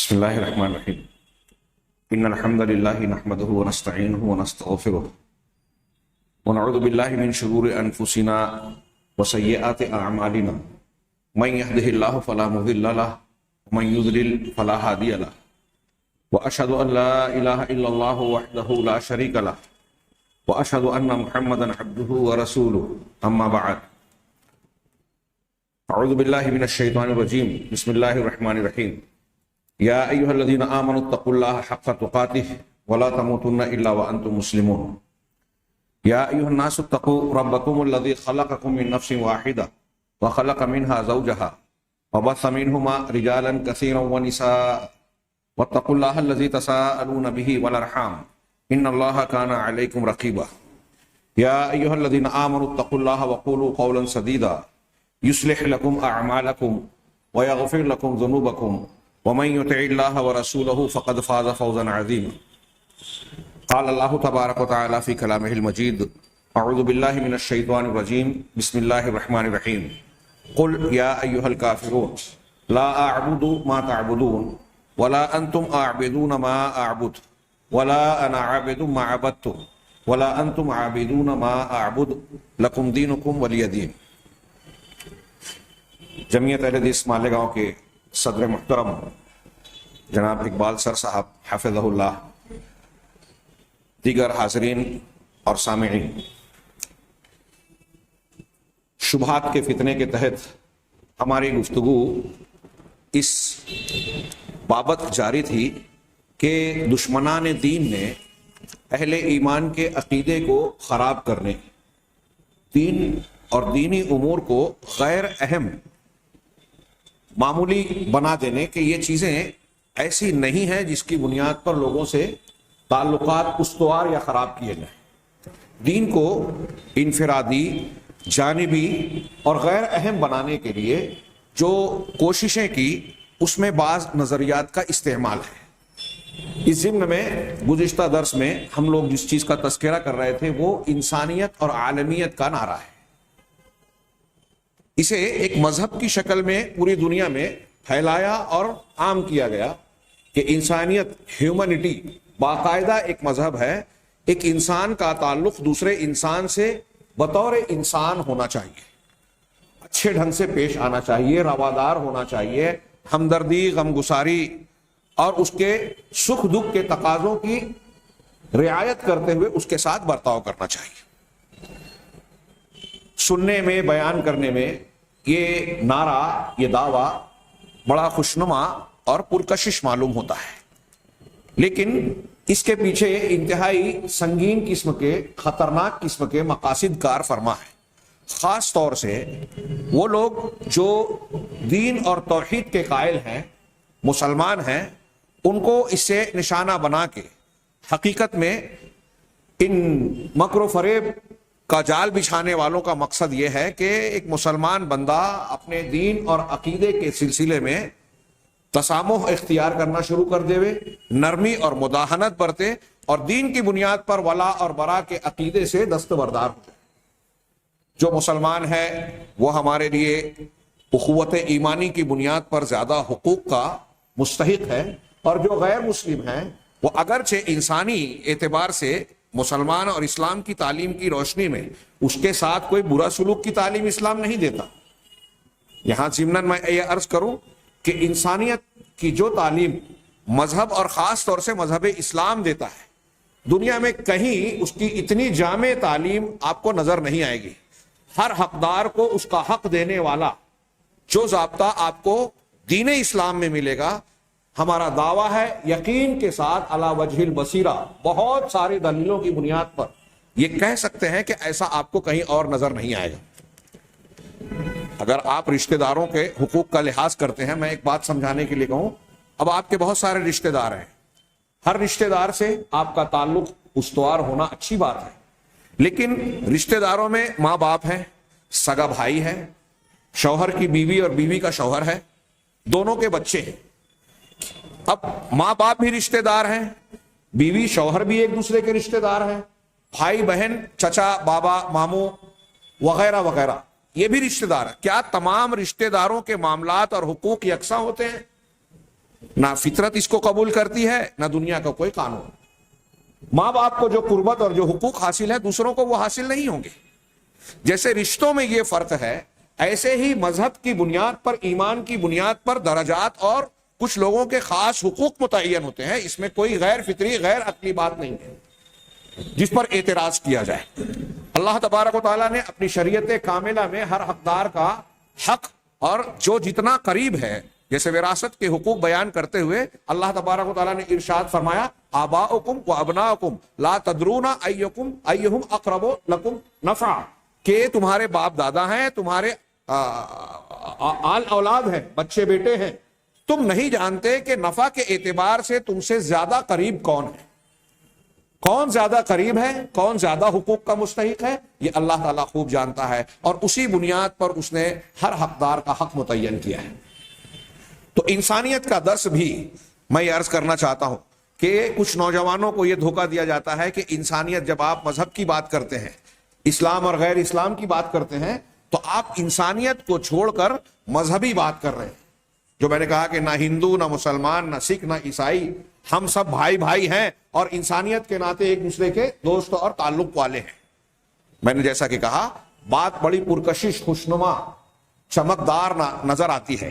بسم الله الرحمن الرحيم إن الحمد لله نحمده ونستعينه ونستغفره ونعوذ بالله من شرور أنفسنا وسيئات أعمالنا من يهده الله فلا مضل له ومن يضلل فلا هادي له وأشهد أن لا إله إلا الله وحده لا شريك له وأشهد أن محمدا عبده ورسوله أما بعد أعوذ بالله من الشيطان الرجيم بسم الله الرحمن الرحيم يا أيها الذين آمنوا اتقوا الله حق تقاته ولا تموتن إلا وأنتم مسلمون يا أيها الناس اتقوا ربكم الذي خلقكم من نفس واحدة وخلق منها زوجها وبث منهما رجالا كثيرا ونساء واتقوا الله الذي تساءلون به والأرحام إن الله كان عليكم رقيبا يا أيها الذين آمنوا اتقوا الله وقولوا قولا سديدا يصلح لكم أعمالكم ويغفر لكم ذنوبكم ومن يطع الله ورسوله فقد فاز فوزا عظيما قال الله تبارك وتعالى في كلامه المجيد أعوذ بالله من الشيطان الرجيم بسم الله الرحمن الرحيم قل يا أيها الكافرون لا أعبد ما تعبدون ولا أنتم أعبدون ما أعبد ولا أنا عابد ما عبدتم ولا أنتم عابدون ما أعبد لكم دينكم ولي دين. جمعیت اہل حدیث مالیگاؤں کے صدر محترم جناب اقبال سر صاحب حفظہ اللہ، دیگر حاضرین اور سامعین، شبہات کے فتنے کے تحت ہماری گفتگو اس بابت جاری تھی کہ دشمنان دین نے اہل ایمان کے عقیدے کو خراب کرنے، دین اور دینی امور کو غیر اہم معمولی بنا دینے کہ یہ چیزیں ایسی نہیں ہیں جس کی بنیاد پر لوگوں سے تعلقات استوار یا خراب کیے جائیں. دین کو انفرادی، جانبی اور غیر اہم بنانے کے لیے جو کوششیں کی اس میں بعض نظریات کا استعمال ہے. اس ضمن میں گزشتہ درس میں ہم لوگ جس چیز کا تذکرہ کر رہے تھے وہ انسانیت اور عالمیت کا نعرہ ہے. اسے ایک مذہب کی شکل میں پوری دنیا میں پھیلایا اور عام کیا گیا کہ انسانیت، ہیومنٹی باقاعدہ ایک مذہب ہے. ایک انسان کا تعلق دوسرے انسان سے بطور انسان ہونا چاہیے، اچھے ڈھنگ سے پیش آنا چاہیے، روادار ہونا چاہیے، ہمدردی، غمگساری اور اس کے سکھ دکھ کے تقاضوں کی رعایت کرتے ہوئے اس کے ساتھ برتاؤ کرنا چاہیے. سننے میں، بیان کرنے میں یہ نعرہ، یہ دعویٰ بڑا خوشنما اور پرکشش معلوم ہوتا ہے، لیکن اس کے پیچھے انتہائی سنگین قسم کے، خطرناک قسم کے مقاصد کار فرما ہے. خاص طور سے وہ لوگ جو دین اور توحید کے قائل ہیں، مسلمان ہیں، ان کو اس سے نشانہ بنا کے حقیقت میں ان مکر و فریب کا جال بچھانے والوں کا مقصد یہ ہے کہ ایک مسلمان بندہ اپنے دین اور عقیدے کے سلسلے میں تسامح اختیار کرنا شروع کر دے، نرمی اور مداہنت برتے اور دین کی بنیاد پر ولا اور برا کے عقیدے سے دستبردار ہو جائے. جو مسلمان ہے وہ ہمارے لیے اخوت ایمانی کی بنیاد پر زیادہ حقوق کا مستحق ہے، اور جو غیر مسلم ہیں وہ اگرچہ انسانی اعتبار سے مسلمان اور اسلام کی تعلیم کی روشنی میں اس کے ساتھ کوئی برا سلوک کی تعلیم اسلام نہیں دیتا. یہاں ضمناً میں یہ عرض کروں کہ انسانیت کی جو تعلیم مذہب اور خاص طور سے مذہب اسلام دیتا ہے، دنیا میں کہیں اس کی اتنی جامع تعلیم آپ کو نظر نہیں آئے گی. ہر حقدار کو اس کا حق دینے والا جو ضابطہ آپ کو دین اسلام میں ملے گا، ہمارا دعویٰ ہے یقین کے ساتھ علی وجہ البصیرہ، بہت ساری دلیلوں کی بنیاد پر یہ کہہ سکتے ہیں کہ ایسا آپ کو کہیں اور نظر نہیں آئے گا. اگر آپ رشتہ داروں کے حقوق کا لحاظ کرتے ہیں، میں ایک بات سمجھانے کے لیے کہوں، اب آپ کے بہت سارے رشتہ دار ہیں، ہر رشتہ دار سے آپ کا تعلق استوار ہونا اچھی بات ہے، لیکن رشتہ داروں میں ماں باپ ہیں، سگا بھائی ہے، شوہر کی بیوی اور بیوی کا شوہر ہے، دونوں کے بچے ہیں. اب ماں باپ بھی رشتہ دار ہیں، بیوی شوہر بھی ایک دوسرے کے رشتہ دار ہیں، بھائی بہن، چچا، بابا، ماموں وغیرہ وغیرہ یہ بھی رشتہ دار ہیں. کیا تمام رشتہ داروں کے معاملات اور حقوق یکساں ہوتے ہیں؟ نہ فطرت اس کو قبول کرتی ہے نہ دنیا کا کوئی قانون. ماں باپ کو جو قربت اور جو حقوق حاصل ہے دوسروں کو وہ حاصل نہیں ہوں گے. جیسے رشتوں میں یہ فرق ہے ایسے ہی مذہب کی بنیاد پر ایمان کی بنیاد پر درجات اور کچھ لوگوں کے خاص حقوق متعین ہوتے ہیں. اس میں کوئی غیر فطری غیر عقلی بات نہیں ہے جس پر اعتراض کیا جائے. اللہ تبارک و تعالیٰ نے اپنی شریعت کاملہ میں ہر حقدار کا حق اور جو جتنا قریب ہے جیسے وراثت کے حقوق بیان کرتے ہوئے اللہ تبارک و تعالیٰ نے ارشاد فرمایا آباؤکم و ابناؤکم لا تدرون ایہم اقرب لکم نفعا کہ تمہارے باپ دادا ہیں تمہارے آل اولاد ہیں بچے بیٹے ہیں تم نہیں جانتے کہ نفع کے اعتبار سے تم سے زیادہ قریب کون ہے. کون زیادہ قریب ہے کون زیادہ حقوق کا مستحق ہے یہ اللہ تعالیٰ خوب جانتا ہے اور اسی بنیاد پر اس نے ہر حقدار کا حق متعین کیا ہے. تو انسانیت کا درس بھی میں یہ عرض کرنا چاہتا ہوں کہ کچھ نوجوانوں کو یہ دھوکہ دیا جاتا ہے کہ انسانیت جب آپ مذہب کی بات کرتے ہیں اسلام اور غیر اسلام کی بات کرتے ہیں تو آپ انسانیت کو چھوڑ کر مذہبی بات کر رہے ہیں. جو میں نے کہا کہ نہ ہندو نہ مسلمان نہ سکھ نہ عیسائی ہم سب بھائی بھائی ہیں اور انسانیت کے ناطے ایک دوسرے کے دوست اور تعلق والے ہیں. میں نے جیسا کہ کہا بات بڑی پرکشش خوشنما چمکدار نظر آتی ہے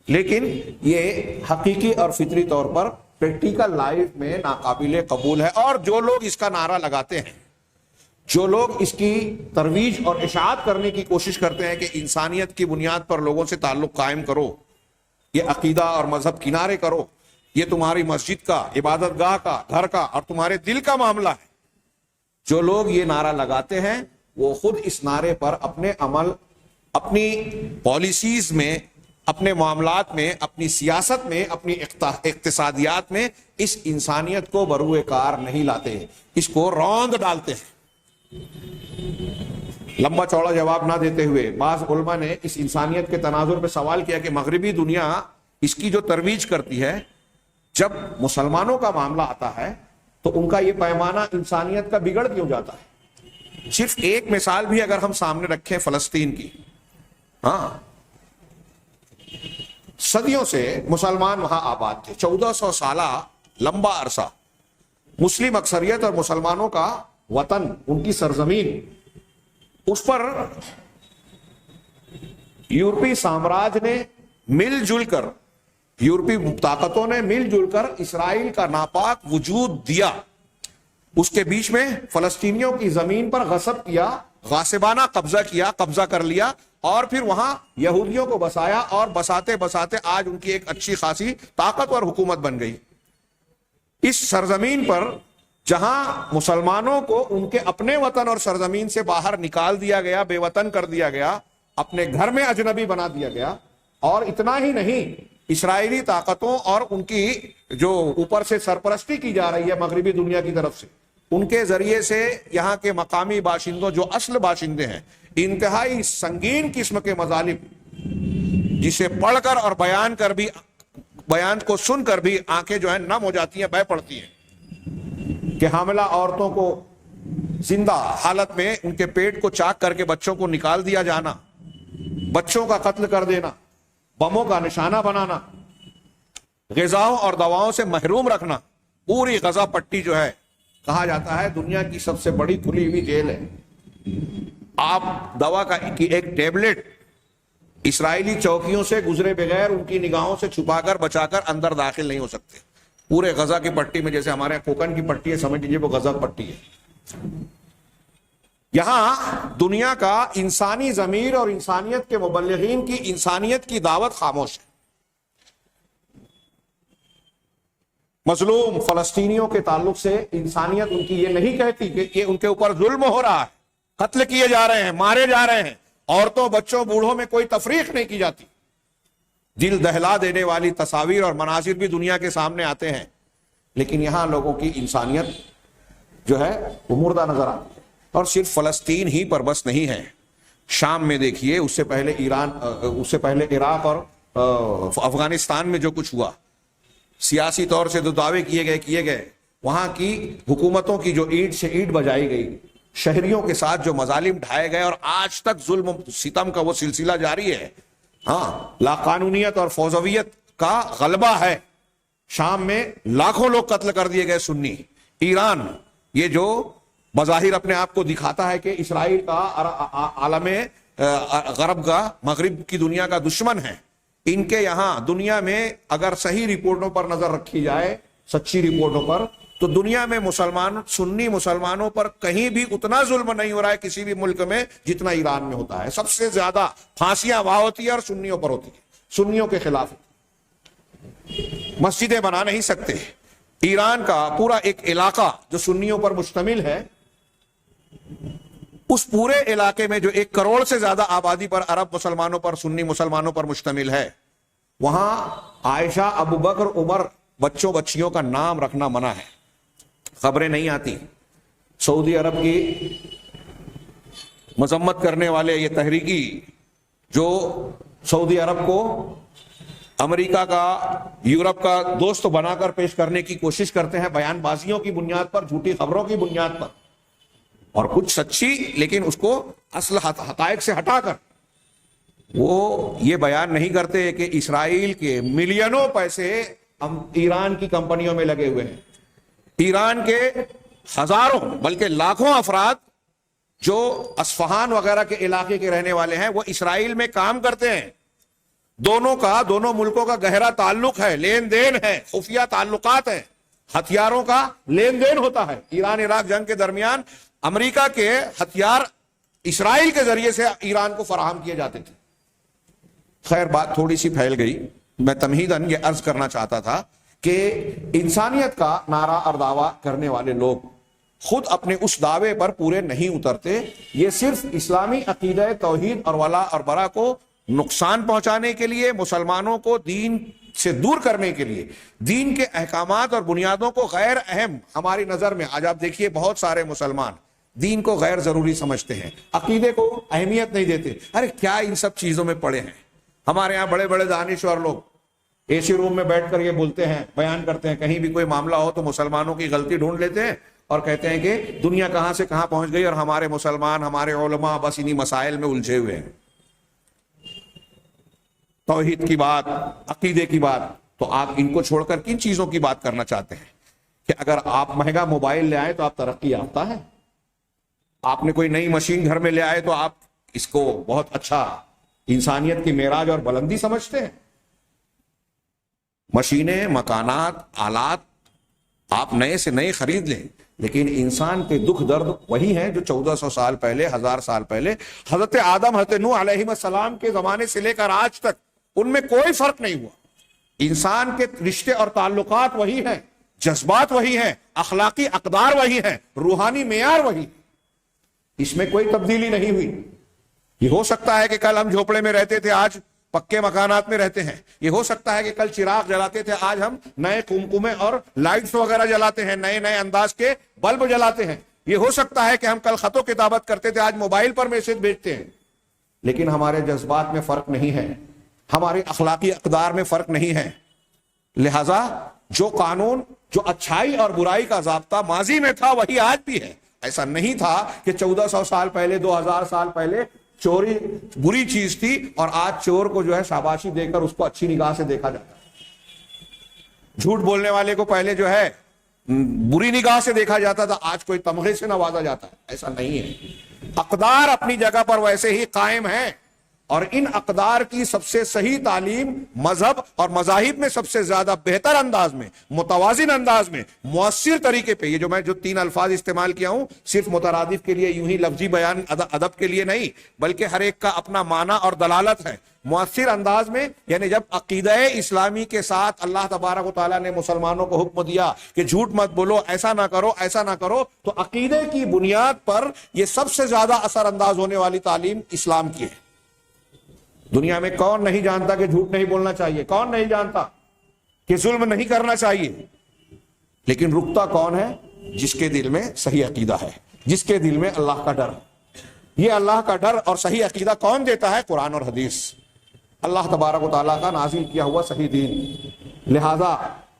لیکن یہ حقیقی اور فطری طور پر پریکٹیکل لائف میں ناقابل قبول ہے. اور جو لوگ اس کا نعرہ لگاتے ہیں جو لوگ اس کی ترویج اور اشاعت کرنے کی کوشش کرتے ہیں کہ انسانیت کی بنیاد پر لوگوں سے تعلق قائم کرو یہ عقیدہ اور مذہب کنارے کرو یہ تمہاری مسجد کا عبادت گاہ کا گھر کا اور تمہارے دل کا معاملہ ہے. جو لوگ یہ نعرہ لگاتے ہیں وہ خود اس نعرے پر اپنے عمل اپنی پالیسیز میں اپنے معاملات میں اپنی سیاست میں اپنی اقتصادیات میں اس انسانیت کو بروئے کار نہیں لاتے اس کو روند ڈالتے ہیں. لمبا چوڑا جواب نہ دیتے ہوئے بعض علماء نے اس انسانیت کے تناظر پہ سوال کیا کہ مغربی دنیا اس کی جو ترویج کرتی ہے جب مسلمانوں کا معاملہ آتا ہے تو ان کا یہ پیمانہ انسانیت کا بگڑ کیوں جاتا ہے. صرف ایک مثال بھی اگر ہم سامنے رکھیں فلسطین کی ہاں صدیوں سے مسلمان وہاں آباد تھے 1400 سالہ لمبا عرصہ مسلم اکثریت اور مسلمانوں کا وطن ان کی سرزمین اس پر یورپی سامراج نے مل جل کر یورپی طاقتوں نے مل جل کر اسرائیل کا ناپاک وجود دیا. اس کے بیچ میں فلسطینیوں کی زمین پر غصب کیا غاصبانہ قبضہ کر لیا اور پھر وہاں یہودیوں کو بسایا اور بساتے بساتے آج ان کی ایک اچھی خاصی طاقتور حکومت بن گئی. اس سرزمین پر جہاں مسلمانوں کو ان کے اپنے وطن اور سرزمین سے باہر نکال دیا گیا بے وطن کر دیا گیا اپنے گھر میں اجنبی بنا دیا گیا اور اتنا ہی نہیں اسرائیلی طاقتوں اور ان کی جو اوپر سے سرپرستی کی جا رہی ہے مغربی دنیا کی طرف سے ان کے ذریعے سے یہاں کے مقامی باشندوں جو اصل باشندے ہیں انتہائی سنگین قسم کے مظالم جسے پڑھ کر اور بیان کو سن کر بھی آنکھیں جو ہیں نم ہو جاتی ہیں بہہ پڑتی ہیں کہ حاملہ عورتوں کو زندہ حالت میں ان کے پیٹ کو چاک کر کے بچوں کو نکال دیا جانا بچوں کا قتل کر دینا بموں کا نشانہ بنانا غذاؤں اور دواؤں سے محروم رکھنا پوری غزہ پٹی جو ہے کہا جاتا ہے دنیا کی سب سے بڑی کھلی ہوئی جیل ہے. آپ دوا کی ایک ٹیبلٹ اسرائیلی چوکیوں سے گزرے بغیر ان کی نگاہوں سے چھپا کر بچا کر اندر داخل نہیں ہو سکتے. پورے غزہ کی پٹی میں جیسے ہمارے کوکن کی پٹی ہے سمجھ لیجیے وہ غزہ پٹی ہے. یہاں دنیا کا انسانی ضمیر اور انسانیت کے مبلغین کی انسانیت کی دعوت خاموش ہے. مظلوم فلسطینیوں کے تعلق سے انسانیت ان کی یہ نہیں کہتی کہ یہ ان کے اوپر ظلم ہو رہا ہے قتل کیے جا رہے ہیں مارے جا رہے ہیں عورتوں بچوں بوڑھوں میں کوئی تفریق نہیں کی جاتی. دل دہلا دینے والی تصاویر اور مناظر بھی دنیا کے سامنے آتے ہیں لیکن یہاں لوگوں کی انسانیت جو ہے وہ مردہ نظر آتی ہے. اور صرف فلسطین ہی پر بس نہیں ہے شام میں دیکھیے اس سے پہلے ایران اس سے پہلے عراق اور افغانستان میں جو کچھ ہوا سیاسی طور سے جو دعوے کیے گئے وہاں کی حکومتوں کی جو اینٹ سے اینٹ بجائی گئی شہریوں کے ساتھ جو مظالم ڈھائے گئے اور آج تک ظلم و ستم کا وہ سلسلہ جاری ہے. ہاں لا قانونیت اور فوضویت کا غلبہ ہے شام میں لاکھوں لوگ قتل کر دیے گئے سنی. ایران یہ جو بظاہر اپنے آپ کو دکھاتا ہے کہ اسرائیل کا عالم غرب کا مغرب کی دنیا کا دشمن ہے, ان کے یہاں دنیا میں اگر صحیح رپورٹوں پر نظر رکھی جائے, سچی رپورٹوں پر, تو دنیا میں سنی مسلمانوں پر کہیں بھی اتنا ظلم نہیں ہو رہا ہے کسی بھی ملک میں جتنا ایران میں ہوتا ہے. سب سے زیادہ پھانسیاں وہاں ہوتی ہیں اور سنیوں پر ہوتی ہیں, سنیوں کے خلاف. مسجدیں بنا نہیں سکتے. ایران کا پورا ایک علاقہ جو سنیوں پر مشتمل ہے, اس پورے علاقے میں جو 1 کروڑ سے زیادہ آبادی پر عرب مسلمانوں پر, سنی مسلمانوں پر مشتمل ہے, وہاں عائشہ, ابو بکر, عمر, بچوں بچیوں کا نام رکھنا منع ہے. خبریں نہیں آتی. سعودی عرب کی مذمت کرنے والے یہ تحریکی جو سعودی عرب کو امریکہ کا, یورپ کا دوست بنا کر پیش کرنے کی کوشش کرتے ہیں, بیان بازیوں کی بنیاد پر, جھوٹی خبروں کی بنیاد پر, اور کچھ سچی لیکن اس کو اصل حقائق سے ہٹا کر, وہ یہ بیان نہیں کرتے کہ اسرائیل کے ملینوں پیسے ایران کی کمپنیوں میں لگے ہوئے ہیں. ایران کے ہزاروں بلکہ لاکھوں افراد جو اصفہان وغیرہ کے علاقے کے رہنے والے ہیں وہ اسرائیل میں کام کرتے ہیں. دونوں ملکوں کا گہرا تعلق ہے, لین دین ہے, خفیہ تعلقات ہیں, ہتھیاروں کا لین دین ہوتا ہے. ایران عراق جنگ کے درمیان امریکہ کے ہتھیار اسرائیل کے ذریعے سے ایران کو فراہم کیے جاتے تھے. خیر بات تھوڑی سی پھیل گئی. میں تمہیداً یہ عرض کرنا چاہتا تھا کہ انسانیت کا نعرہ اور دعویٰ کرنے والے لوگ خود اپنے اس دعوے پر پورے نہیں اترتے. یہ صرف اسلامی عقیدہ توحید اور ولا اور برا کو نقصان پہنچانے کے لیے, مسلمانوں کو دین سے دور کرنے کے لیے, دین کے احکامات اور بنیادوں کو غیر اہم ہماری نظر میں, آج آپ دیکھیے بہت سارے مسلمان دین کو غیر ضروری سمجھتے ہیں, عقیدے کو اہمیت نہیں دیتے. ارے کیا ان سب چیزوں میں پڑے ہیں. ہمارے یہاں بڑے بڑے دانشور لوگ اے سی روم میں بیٹھ کر یہ بولتے ہیں, بیان کرتے ہیں, کہیں بھی کوئی معاملہ ہو تو مسلمانوں کی غلطی ڈھونڈ لیتے ہیں اور کہتے ہیں کہ دنیا کہاں سے کہاں پہنچ گئی اور ہمارے مسلمان, ہمارے علماء بس انہی مسائل میں الجھے ہوئے ہیں. توحید کی بات, عقیدے کی بات, تو آپ ان کو چھوڑ کر کن چیزوں کی بات کرنا چاہتے ہیں؟ کہ اگر آپ مہنگا موبائل لے آئے تو آپ ترقی یافتہ ہیں, آپ نے کوئی نئی مشین گھر میں لے آئے تو آپ اس کو بہت اچھا انسانیت کی معراج اور بلندی سمجھتے ہیں. مشینیں, مکانات, آلات آپ نئے سے نئے خرید لیں, لیکن انسان کے دکھ درد وہی ہیں جو 1400 سال پہلے, 1000 سال پہلے حضرت آدم, حضرت نوح علیہ السلام کے زمانے سے لے کر آج تک ان میں کوئی فرق نہیں ہوا. انسان کے رشتے اور تعلقات وہی ہیں, جذبات وہی ہیں, اخلاقی اقدار وہی ہیں, روحانی معیار وہی, اس میں کوئی تبدیلی نہیں ہوئی. یہ ہو سکتا ہے کہ کل ہم جھوپڑے میں رہتے تھے, آج پکے مکانات میں رہتے ہیں. یہ ہو سکتا ہے کہ کل چراغ جلاتے تھے, آج ہم نئے کمکمے اور لائٹس وغیرہ جلاتے ہیں, نئے نئے انداز کے بلب جلاتے ہیں. یہ ہو سکتا ہے کہ ہم کل خط و کتابت کرتے تھے, آج موبائل پر میسج بھیجتے ہیں. لیکن ہمارے جذبات میں فرق نہیں ہے, ہمارے اخلاقی اقدار میں فرق نہیں ہے. لہذا جو قانون, جو اچھائی اور برائی کا ضابطہ ماضی میں تھا وہی آج بھی ہے. ایسا نہیں تھا کہ 1400 سال پہلے, 2000 سال پہلے چوری بری چیز تھی اور آج چور کو جو ہے شاباشی دے کر اس کو اچھی نگاہ سے دیکھا جاتا ہے. جھوٹ بولنے والے کو پہلے جو ہے بری نگاہ سے دیکھا جاتا تھا, آج کوئی تمغے سے نوازا جاتا ہے. ایسا نہیں ہے. اقدار اپنی جگہ پر ویسے ہی قائم ہیں, اور ان اقدار کی سب سے صحیح تعلیم مذہب اور مذاہب میں سب سے زیادہ بہتر انداز میں, متوازن انداز میں, مؤثر طریقے پہ, یہ جو میں جو 3 الفاظ استعمال کیا ہوں صرف مترادف کے لیے, یوں ہی لفظی بیان ادب کے لیے نہیں, بلکہ ہر ایک کا اپنا معنی اور دلالت ہے. مؤثر انداز میں یعنی جب عقیدہ اسلامی کے ساتھ اللہ تبارک و تعالیٰ نے مسلمانوں کو حکم دیا کہ جھوٹ مت بولو, ایسا نہ کرو, ایسا نہ کرو, تو عقیدے کی بنیاد پر یہ سب سے زیادہ اثر انداز ہونے والی تعلیم اسلام کی ہے. دنیا میں کون نہیں جانتا کہ جھوٹ نہیں بولنا چاہیے, کون نہیں جانتا کہ ظلم نہیں کرنا چاہیے, لیکن رکتا کون ہے؟ جس کے دل میں صحیح عقیدہ ہے, جس کے دل میں اللہ کا ڈر ہے. یہ اللہ کا ڈر اور صحیح عقیدہ کون دیتا ہے؟ قرآن اور حدیث, اللہ تبارک و تعالیٰ کا نازل کیا ہوا صحیح دین. لہذا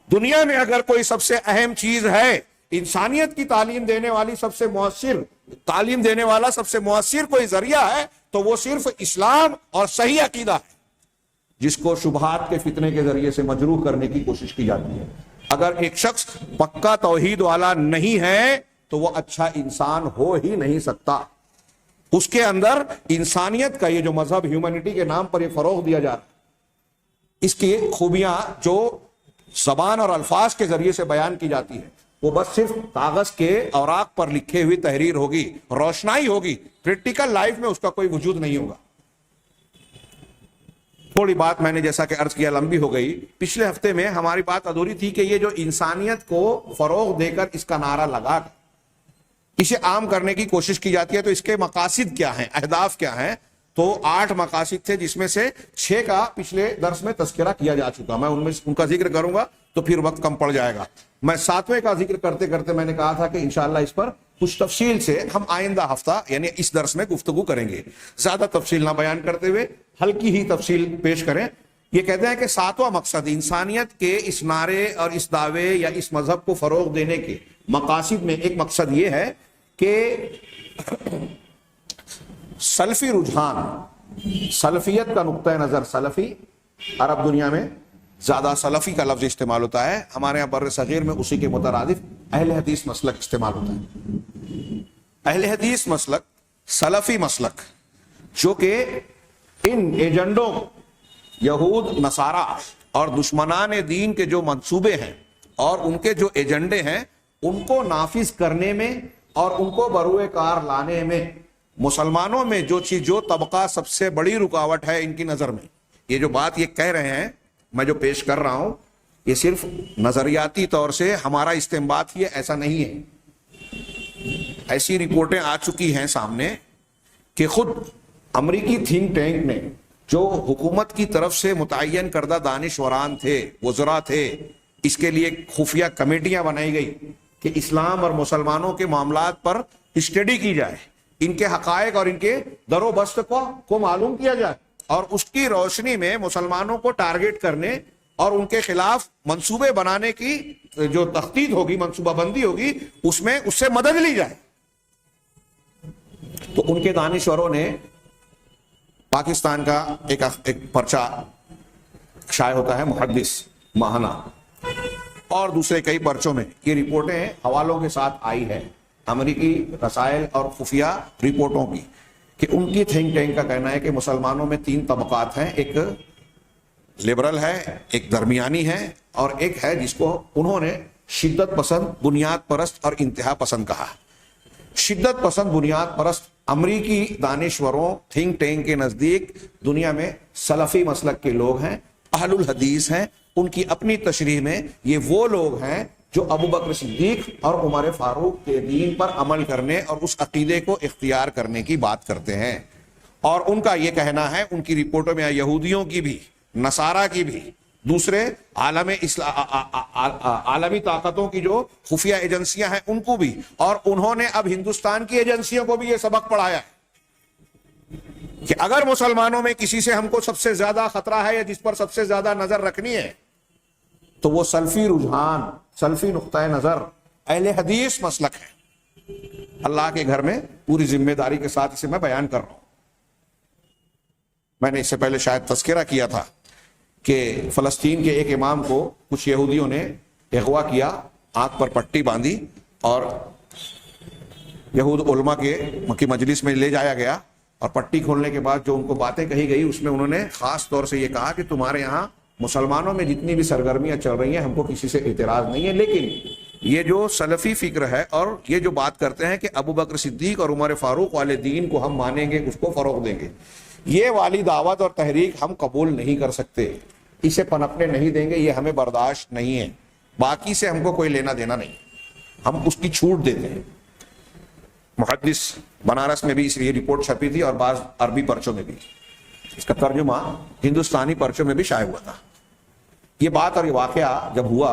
دنیا میں اگر کوئی سب سے اہم چیز ہے, انسانیت کی تعلیم دینے والی سب سے مؤثر تعلیم دینے والا سب سے مؤثر کوئی ذریعہ ہے, تو وہ صرف اسلام اور صحیح عقیدہ ہے. جس کو شبہات کے فتنے کے ذریعے سے مجروح کرنے کی کوشش کی جاتی ہے. اگر ایک شخص پکا توحید والا نہیں ہے تو وہ اچھا انسان ہو ہی نہیں سکتا. اس کے اندر انسانیت کا یہ جو مذہب ہیومینٹی کے نام پر یہ فروغ دیا جا رہا ہے، اس کی خوبیاں جو زبان اور الفاظ کے ذریعے سے بیان کی جاتی ہے وہ بس صرف کاغذ کے اوراق پر لکھے ہوئی تحریر ہوگی، روشنائی ہوگی، پریکٹیکل لائف میں اس کا کوئی وجود نہیں ہوگا. تھوڑی بات میں نے جیسا کہ عرض کیا لمبی ہو گئی. پچھلے ہفتے میں ہماری بات ادھوری تھی کہ یہ جو انسانیت کو فروغ دے کر اس کا نعرہ لگا کر اسے عام کرنے کی کوشش کی جاتی ہے تو اس کے مقاصد کیا ہیں، اہداف کیا ہیں. تو 8 مقاصد تھے جس میں سے 6 کا پچھلے درس میں تذکرہ کیا جا چکا. میں ان کا ذکر کروں گا تو پھر وقت کم پڑ جائے گا. میں 7ویں کا ذکر کرتے کرتے میں نے کہا تھا کہ انشاءاللہ اس پر کچھ تفصیل سے ہم آئندہ ہفتہ یعنی اس درس میں گفتگو کریں گے. زیادہ تفصیل نہ بیان کرتے ہوئے ہلکی ہی تفصیل پیش کریں. یہ کہتے ہیں کہ 7واں مقصد انسانیت کے اس نعرے اور اس دعوے یا اس مذہب کو فروغ دینے کے مقاصد میں ایک مقصد یہ ہے کہ سلفی رجحان، سلفیت کا نقطہ نظر، سلفی عرب دنیا میں زیادہ سلفی کا لفظ استعمال ہوتا ہے، ہمارے یہاں بر صغیر میں اسی کے مترادف اہل حدیث مسلک استعمال ہوتا ہے. اہل حدیث مسلک، سلفی مسلک، جو کہ ان ایجنڈوں یہود نصارہ اور دشمنان دین کے جو منصوبے ہیں اور ان کے جو ایجنڈے ہیں ان کو نافذ کرنے میں اور ان کو بروئے کار لانے میں مسلمانوں میں جو طبقہ سب سے بڑی رکاوٹ ہے ان کی نظر میں. یہ جو بات یہ کہہ رہے ہیں، میں جو پیش کر رہا ہوں، یہ صرف نظریاتی طور سے ہمارا استنباط ہی ہے، ایسا نہیں ہے. ایسی رپورٹیں آ چکی ہیں سامنے کہ خود امریکی تھنک ٹینک نے جو حکومت کی طرف سے متعین کردہ دانشوران تھے، وزراء تھے، اس کے لیے خفیہ کمیٹیاں بنائی گئی کہ اسلام اور مسلمانوں کے معاملات پر اسٹڈی کی جائے، ان کے حقائق اور ان کے در و بست کو معلوم کیا جائے اور اس کی روشنی میں مسلمانوں کو ٹارگٹ کرنے اور ان کے خلاف منصوبے بنانے کی جو تخطیط ہوگی، منصوبہ بندی ہوگی، اس میں اس سے مدد لی جائے. تو ان کے دانشوروں نے پاکستان کا ایک پرچہ شائع ہوتا ہے محدث ماہانہ اور دوسرے کئی پرچوں میں یہ رپورٹیں حوالوں کے ساتھ آئی ہے امریکی رسائل اور خفیہ رپورٹوں کی کہ ان کی تھنک ٹینک کا کہنا ہے کہ مسلمانوں میں 3 طبقات ہیں، ایک لبرل ہے، ایک درمیانی ہے اور ایک ہے جس کو انہوں نے شدت پسند، بنیاد پرست اور انتہا پسند کہا. شدت پسند، بنیاد پرست امریکی دانشوروں تھنک ٹینک کے نزدیک دنیا میں سلفی مسلک کے لوگ ہیں، اہل الحدیث ہیں. ان کی اپنی تشریح میں یہ وہ لوگ ہیں جو ابو بکر صدیق اور عمر فاروق کے دین پر عمل کرنے اور اس عقیدے کو اختیار کرنے کی بات کرتے ہیں. اور ان کا یہ کہنا ہے، ان کی رپورٹوں میں یہودیوں کی بھی، نصارہ کی بھی، دوسرے عالمی طاقتوں کی جو خفیہ ایجنسیاں ہیں ان کو بھی، اور انہوں نے اب ہندوستان کی ایجنسیوں کو بھی یہ سبق پڑھایا ہے کہ اگر مسلمانوں میں کسی سے ہم کو سب سے زیادہ خطرہ ہے یا جس پر سب سے زیادہ نظر رکھنی ہے تو وہ سلفی رجحان، سلفی نقطہ نظر، اہل حدیث مسلک ہے. اللہ کے گھر میں پوری ذمہ داری کے ساتھ اسے میں بیان کر رہا ہوں. میں نے اس سے پہلے شاید تذکرہ کیا تھا کہ فلسطین کے ایک امام کو کچھ یہودیوں نے اغوا کیا، آنکھ پر پٹی باندھی اور یہود علماء کے مجلس میں لے جایا گیا اور پٹی کھولنے کے بعد جو ان کو باتیں کہی گئی اس میں انہوں نے خاص طور سے یہ کہا کہ تمہارے یہاں مسلمانوں میں جتنی بھی سرگرمیاں چل رہی ہیں ہم کو کسی سے اعتراض نہیں ہے، لیکن یہ جو سلفی فکر ہے اور یہ جو بات کرتے ہیں کہ ابو بکر صدیق اور عمر فاروق والے دین کو ہم مانیں گے، اس کو فروغ دیں گے، یہ والی دعوت اور تحریک ہم قبول نہیں کر سکتے، اسے پنپنے نہیں دیں گے، یہ ہمیں برداشت نہیں ہے، باقی سے ہم کو کوئی لینا دینا نہیں، ہم اس کی چھوٹ دیتے ہیں. محدث بنارس میں بھی اس لیے رپورٹ چھپی تھی اور بعض عربی پرچوں میں بھی، اس کا ترجمہ ہندوستانی پرچوں میں بھی شائع ہوا تھا. یہ بات اور یہ واقعہ جب ہوا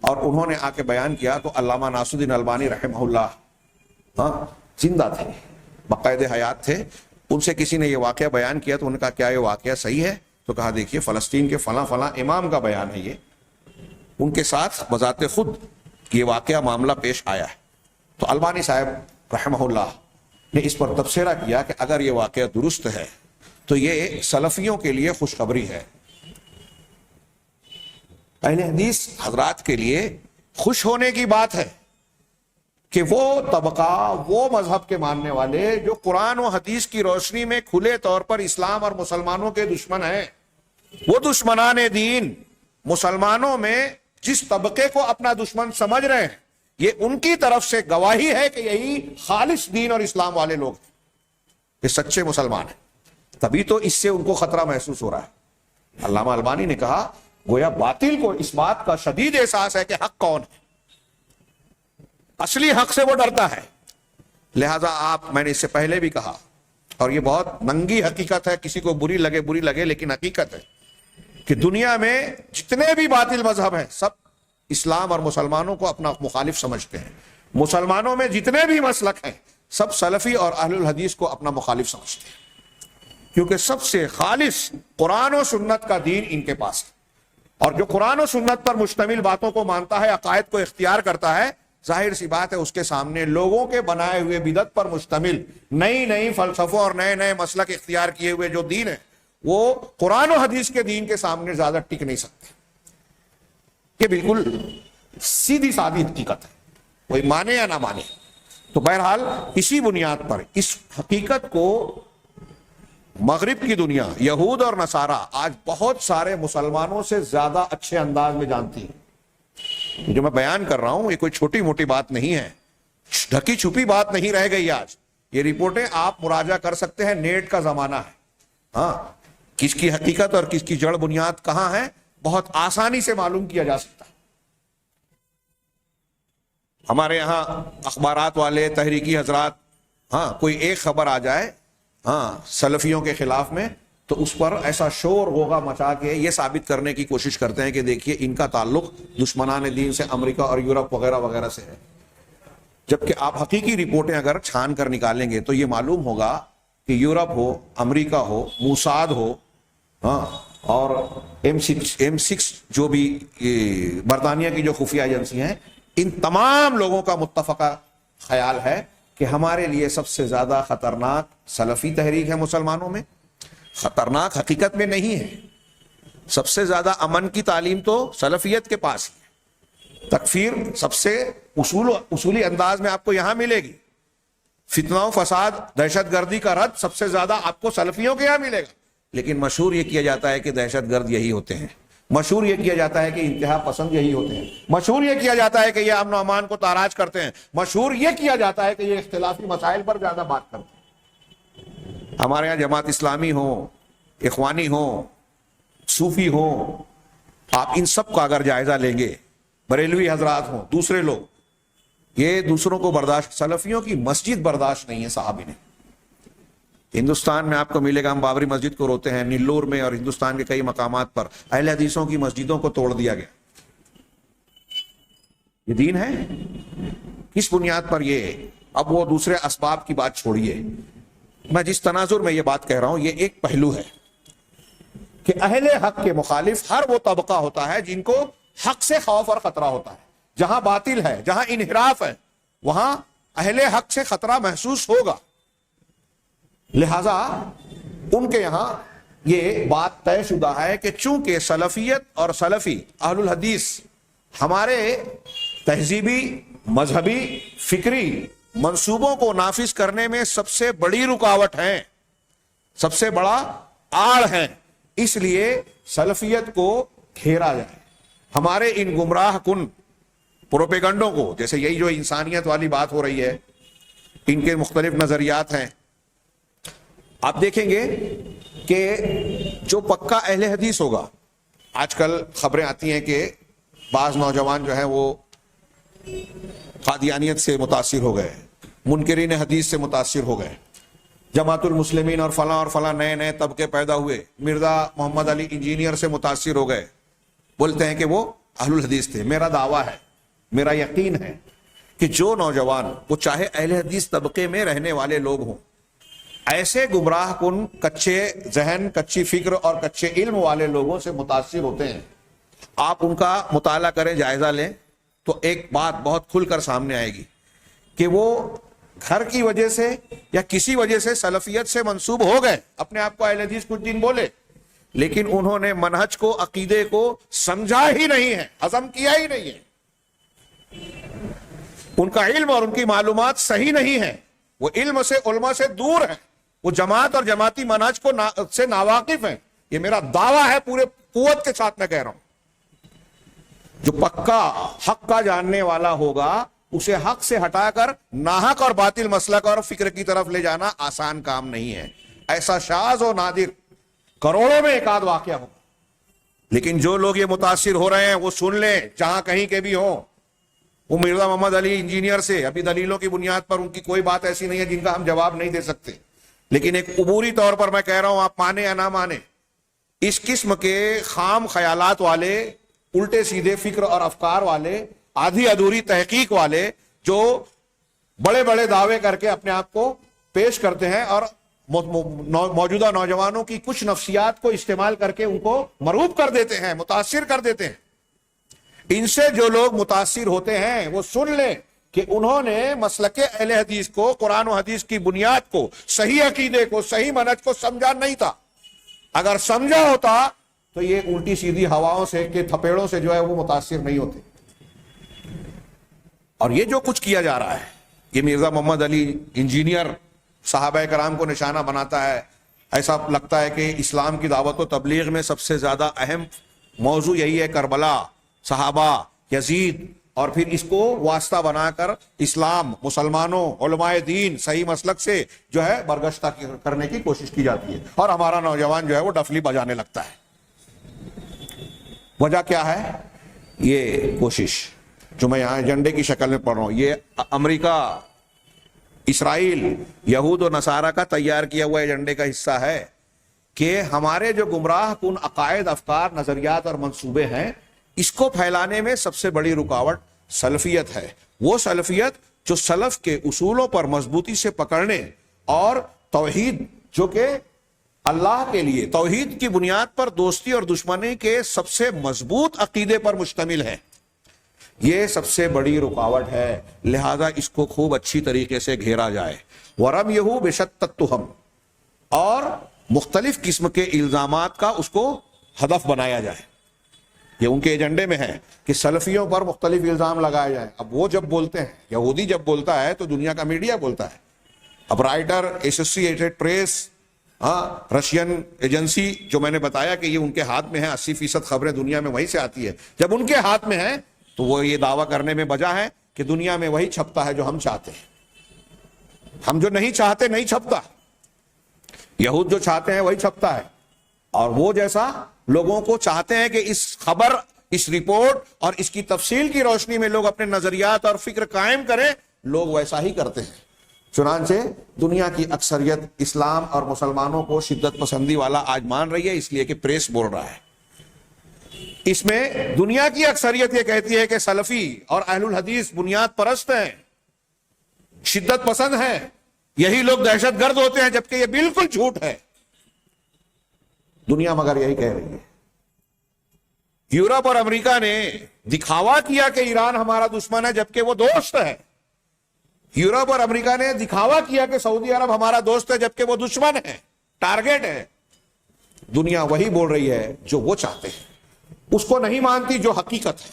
اور انہوں نے آ کے بیان کیا تو علامہ ناصر الدین البانی رحمہ اللہ زندہ تھے، باقاعدہ حیات تھے. ان سے کسی نے یہ واقعہ بیان کیا تو انہوں نے کہا کیا یہ واقعہ صحیح ہے؟ تو کہا دیکھیے فلسطین کے فلاں فلاں امام کا بیان ہے، یہ ان کے ساتھ بذات خود یہ واقعہ معاملہ پیش آیا ہے. تو البانی صاحب رحمہ اللہ نے اس پر تبصرہ کیا کہ اگر یہ واقعہ درست ہے تو یہ سلفیوں کے لیے خوشخبری ہے اہل حدیث حضرات کے لیے خوش ہونے کی بات ہے کہ وہ طبقہ، وہ مذہب کے ماننے والے جو قرآن و حدیث کی روشنی میں کھلے طور پر اسلام اور مسلمانوں کے دشمن ہیں، وہ دشمنان دین مسلمانوں میں جس طبقے کو اپنا دشمن سمجھ رہے ہیں، یہ ان کی طرف سے گواہی ہے کہ یہی خالص دین اور اسلام والے لوگ ہیں، یہ سچے مسلمان ہیں۔ تبھی تو اس سے ان کو خطرہ محسوس ہو رہا ہے۔ علامہ البانی نے کہا گویا باطل کو اس بات کا شدید احساس ہے کہ حق کون ہے، اصلی حق سے وہ ڈرتا ہے۔ لہذا میں نے اس سے پہلے بھی کہا، اور یہ بہت ننگی حقیقت ہے، کسی کو بری لگے لیکن حقیقت ہے کہ دنیا میں جتنے بھی باطل مذہب ہیں سب اسلام اور مسلمانوں کو اپنا مخالف سمجھتے ہیں۔ مسلمانوں میں جتنے بھی مسلک ہیں سب سلفی اور اہل الحدیث کو اپنا مخالف سمجھتے ہیں، کیونکہ سب سے خالص قرآن و سنت کا دین ان کے پاس ہے، اور جو قرآن و سنت پر مشتمل باتوں کو مانتا ہے، عقائد کو اختیار کرتا ہے، ظاہر سی بات ہے اس کے سامنے لوگوں کے بنائے ہوئے بدعت پر مشتمل نئی فلسفوں اور نئے مسلک اختیار کیے ہوئے جو دین ہے، وہ قرآن و حدیث کے دین کے سامنے زیادہ ٹک نہیں سکتے۔ یہ بالکل سیدھی سادی حقیقت ہے، کوئی مانے یا نہ مانے۔ تو بہرحال اسی بنیاد پر اس حقیقت کو مغرب کی دنیا، یہود اور نصارہ آج بہت سارے مسلمانوں سے زیادہ اچھے انداز میں جانتی ہے۔ جو میں بیان کر رہا ہوں یہ کوئی چھوٹی موٹی بات نہیں ہے، ڈھکی چھپی بات نہیں رہ گئی آج۔ یہ رپورٹیں آپ مراجعہ کر سکتے ہیں، نیٹ کا زمانہ ہے، ہاں کس کی حقیقت اور کس کی جڑ بنیاد کہاں ہے بہت آسانی سے معلوم کیا جا سکتا ہے۔ ہمارے یہاں اخبارات والے، تحریکی حضرات، ہاں کوئی ایک خبر آ جائے ہاں سلفیوں کے خلاف میں تو اس پر ایسا شور غوغا مچا کے یہ ثابت کرنے کی کوشش کرتے ہیں کہ دیکھیے ان کا تعلق دشمنان دین سے، امریکہ اور یورپ وغیرہ وغیرہ سے ہے، جبکہ آپ حقیقی رپورٹیں اگر چھان کر نکالیں گے تو یہ معلوم ہوگا کہ یورپ ہو، امریکہ ہو، موساد ہو، ہاں اور M6 جو بھی برطانیہ کی جو خفیہ ایجنسی ہیں، ان تمام لوگوں کا متفقہ خیال ہے کہ ہمارے لیے سب سے زیادہ خطرناک سلفی تحریک ہے مسلمانوں میں۔ خطرناک حقیقت میں نہیں ہے، سب سے زیادہ امن کی تعلیم تو سلفیت کے پاس ہے۔ تکفیر سب سے اصولی انداز میں آپ کو یہاں ملے گی، فتنہ و فساد، دہشت گردی کا رد سب سے زیادہ آپ کو سلفیوں کے یہاں ملے گا۔ لیکن مشہور یہ کیا جاتا ہے کہ دہشت گرد یہی ہوتے ہیں، مشہور یہ کیا جاتا ہے کہ انتہا پسند یہی ہوتے ہیں، مشہور یہ کیا جاتا ہے کہ یہ امن و امان کو تاراج کرتے ہیں، مشہور یہ کیا جاتا ہے کہ یہ اختلافی مسائل پر زیادہ بات کرتے ہیں۔ ہمارے یہاں جماعت اسلامی ہو، اخوانی ہو، صوفی ہو، آپ ان سب کا اگر جائزہ لیں گے، بریلوی حضرات ہوں، دوسرے لوگ، یہ دوسروں کو برداشت، سلفیوں کی مسجد برداشت نہیں ہے صحابی نے۔ ہندوستان میں آپ کو ملے گا، ہم بابری مسجد کو روتے ہیں، نیلور میں اور ہندوستان کے کئی مقامات پر اہل حدیثوں کی مسجدوں کو توڑ دیا گیا۔ یہ دین ہے؟ کس بنیاد پر یہ؟ اب وہ دوسرے اسباب کی بات چھوڑیے، میں جس تناظر میں یہ بات کہہ رہا ہوں یہ ایک پہلو ہے کہ اہل حق کے مخالف ہر وہ طبقہ ہوتا ہے جن کو حق سے خوف اور خطرہ ہوتا ہے۔ جہاں باطل ہے، جہاں انحراف ہے، وہاں اہل حق سے خطرہ محسوس ہوگا۔ لہذا ان کے یہاں یہ بات طے شدہ ہے کہ چونکہ سلفیت اور سلفی اہل الحدیث ہمارے تہذیبی، مذہبی، فکری منصوبوں کو نافذ کرنے میں سب سے بڑی رکاوٹ ہیں، سب سے بڑا آڑ ہیں، اس لیے سلفیت کو گھیرا جائے۔ ہمارے ان گمراہ کن پروپیگنڈوں کو، جیسے یہی جو انسانیت والی بات ہو رہی ہے، ان کے مختلف نظریات ہیں، آپ دیکھیں گے کہ جو پکا اہل حدیث ہوگا، آج کل خبریں آتی ہیں کہ بعض نوجوان جو ہیں وہ قادیانیت سے متاثر ہو گئے، منکرین حدیث سے متاثر ہو گئے، جماعت المسلمین اور فلاں نئے طبقے پیدا ہوئے، مرزا محمد علی انجینئر سے متاثر ہو گئے، بولتے ہیں کہ وہ اہل الحدیث تھے۔ میرا دعویٰ ہے، میرا یقین ہے کہ جو نوجوان، وہ چاہے اہل حدیث طبقے میں رہنے والے لوگ ہوں، ایسے گمراہ کن، کچے ذہن، کچی فکر اور کچے علم والے لوگوں سے متاثر ہوتے ہیں، آپ ان کا مطالعہ کریں، جائزہ لیں، تو ایک بات بہت کھل کر سامنے آئے گی کہ وہ گھر کی وجہ سے یا کسی وجہ سے سلفیت سے منسوب ہو گئے، اپنے آپ کو اہل حدیث کچھ دن بولے، لیکن انہوں نے منہج کو, عقیدے کو سمجھا ہی نہیں ہے, ہضم کیا ہی نہیں ہے. ان کا علم اور ان کی معلومات صحیح نہیں ہے, وہ علم سے, علماء سے دور ہیں, وہ جماعت اور جماعتی منہج کو سے ناواقف ہیں. یہ میرا دعویٰ ہے, پورے قوت کے ساتھ میں کہہ رہا ہوں. جو پکا حق کا جاننے والا ہوگا اسے حق سے ہٹا کر ناحق اور باطل مسلک اور فکر کی طرف لے جانا آسان کام نہیں ہے. ایسا شاذ و نادر کروڑوں میں ایک آدھ واقعہ ہو. لیکن جو لوگ یہ متاثر ہو رہے ہیں وہ سن لیں, جہاں کہیں کے بھی ہوں. وہ مرزا محمد علی انجینئر سے ابھی دلیلوں کی بنیاد پر ان کی کوئی بات ایسی نہیں ہے جن کا ہم جواب نہیں دے سکتے, لیکن ایک عبوری طور پر میں کہہ رہا ہوں, آپ مانے یا نہ مانے, اس قسم کے خام خیالات والے, الٹے سیدھے فکر اور افکار والے, آدھی ادھوری تحقیق والے, جو بڑے بڑے دعوے کر کے اپنے آپ کو پیش کرتے ہیں اور موجودہ نوجوانوں کی کچھ نفسیات کو استعمال کر کے ان کو مرعوب کر دیتے ہیں, متاثر کر دیتے ہیں. ان سے جو لوگ متاثر ہوتے ہیں وہ سن لیں کہ انہوں نے مسلک اہل حدیث کو, قرآن و حدیث کی بنیاد کو, صحیح عقیدے کو, صحیح منہج کو سمجھا نہیں تھا. اگر سمجھا ہوتا تو یہ الٹی سیدھی ہواؤں سے کے تھپیڑوں سے جو ہے وہ متاثر نہیں ہوتے. اور یہ جو کچھ کیا جا رہا ہے, یہ مرزا محمد علی انجینئر صحابہ کرام کو نشانہ بناتا ہے. ایسا لگتا ہے کہ اسلام کی دعوت و تبلیغ میں سب سے زیادہ اہم موضوع یہی ہے, کربلا, صحابہ, یزید, اور پھر اس کو واسطہ بنا کر اسلام, مسلمانوں, علماء دین, صحیح مسلک سے جو ہے برگشتہ کرنے کی کوشش کی جاتی ہے. اور ہمارا نوجوان جو ہے وہ ڈفلی بجانے لگتا ہے. وجہ کیا ہے؟ یہ کوشش جو میں یہاں ایجنڈے کی شکل میں پڑھ رہا ہوں, یہ امریکہ, اسرائیل, یہود و نصارہ کا تیار کیا ہوا ایجنڈے کا حصہ ہے کہ ہمارے جو گمراہ کن عقائد, افکار, نظریات اور منصوبے ہیں, اس کو پھیلانے میں سب سے بڑی رکاوٹ سلفیت ہے. وہ سلفیت جو سلف کے اصولوں پر مضبوطی سے پکڑنے اور توحید, جو کہ اللہ کے لیے توحید کی بنیاد پر دوستی اور دشمنی کے سب سے مضبوط عقیدے پر مشتمل ہے, یہ سب سے بڑی رکاوٹ ہے. لہذا اس کو خوب اچھی طریقے سے گھیرا جائے. وَرَمْيُهُ بِشَتَّ التُّهَمْ, اور مختلف قسم کے الزامات کا اس کو ہدف بنایا جائے. یہ ان کے ایجنڈے میں ہے کہ سلفیوں پر مختلف الزام لگائے جائیں. اب وہ جب بولتے ہیں, یہودی جب بولتا ہے تو دنیا کا میڈیا بولتا ہے. اب writer, associated press, Russian agency جو میں نے بتایا کہ یہ ان کے ہاتھ میں ہے, 80% خبریں دنیا میں وہیں سے آتی ہے. جب ان کے ہاتھ میں ہیں تو وہ یہ دعویٰ کرنے میں بجا ہے کہ دنیا میں وہی چھپتا ہے جو ہم چاہتے ہیں. ہم جو نہیں چاہتے نہیں چھپتا, یہود جو چاہتے ہیں وہی چھپتا ہے. اور وہ جیسا لوگوں کو چاہتے ہیں کہ اس خبر, اس رپورٹ اور اس کی تفصیل کی روشنی میں لوگ اپنے نظریات اور فکر قائم کریں, لوگ ویسا ہی کرتے ہیں. چنانچہ دنیا کی اکثریت اسلام اور مسلمانوں کو شدت پسندی والا آج مان رہی ہے, اس لیے کہ پریس بول رہا ہے. اس میں دنیا کی اکثریت یہ کہتی ہے کہ سلفی اور اہل الحدیث بنیاد پرست ہیں, شدت پسند ہیں, یہی لوگ دہشت گرد ہوتے ہیں, جبکہ یہ بالکل جھوٹ ہے. دنیا مگر یہی کہہ رہی ہے. یورپ اور امریکہ نے دکھاوا کیا کہ ایران ہمارا دشمن ہے, جبکہ وہ دوست ہے. یورپ اور امریکہ نے دکھاوا کیا کہ سعودی عرب ہمارا دوست ہے, جبکہ وہ دشمن ہے, ٹارگیٹ ہے. دنیا وہی بول رہی ہے جو وہ چاہتے ہیں, اس کو نہیں مانتی جو حقیقت ہے.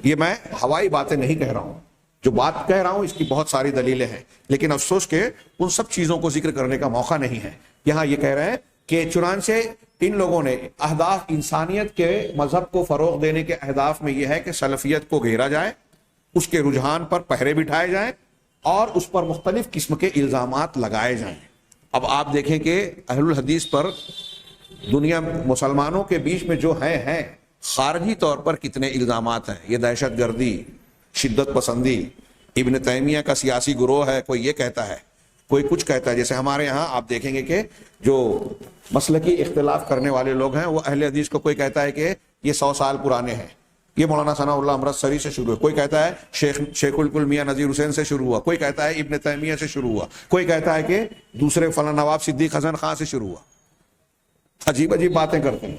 یہ میں ہوائی باتیں نہیں کہہ رہا ہوں, جو بات کہہ رہا ہوں اس کی بہت ساری دلیلیں ہیں, لیکن افسوس کہ ان سب چیزوں کو ذکر کرنے کا موقع نہیں ہے. یہاں یہ کہہ رہے ہیں کہ چنانچہ ان لوگوں نے اہداف, انسانیت کے مذہب کو فروغ دینے کے اہداف میں یہ ہے کہ سلفیت کو گھیرا جائے, اس کے رجحان پر پہرے بٹھائے جائیں اور اس پر مختلف قسم کے الزامات لگائے جائیں. اب آپ دیکھیں کہ اہل الحدیث پر دنیا مسلمانوں کے بیچ میں جو ہیں خارجی طور پر کتنے الزامات ہیں. یہ دہشت گردی, شدت پسندی, ابن تیمیہ کا سیاسی گروہ ہے, کوئی یہ کہتا ہے, کوئی کچھ کہتا ہے. جیسے ہمارے یہاں آپ دیکھیں گے کہ جو مسلکی اختلاف کرنے والے لوگ ہیں وہ اہل حدیث کو کوئی کہتا ہے کہ یہ 100 سال پرانے ہیں, یہ مولانا ثناء اللہ امرتسری سے شروع ہے, کوئی کہتا ہے شیخ الکل میاں نذیر حسین سے شروع ہوا, کوئی کہتا ہے ابن تیمیہ سے شروع ہوا, کوئی کہتا ہے کہ دوسرے فلاں نواب صدیق حسن خان سے شروع ہوا. عجیب عجیب باتیں کرتے ہیں,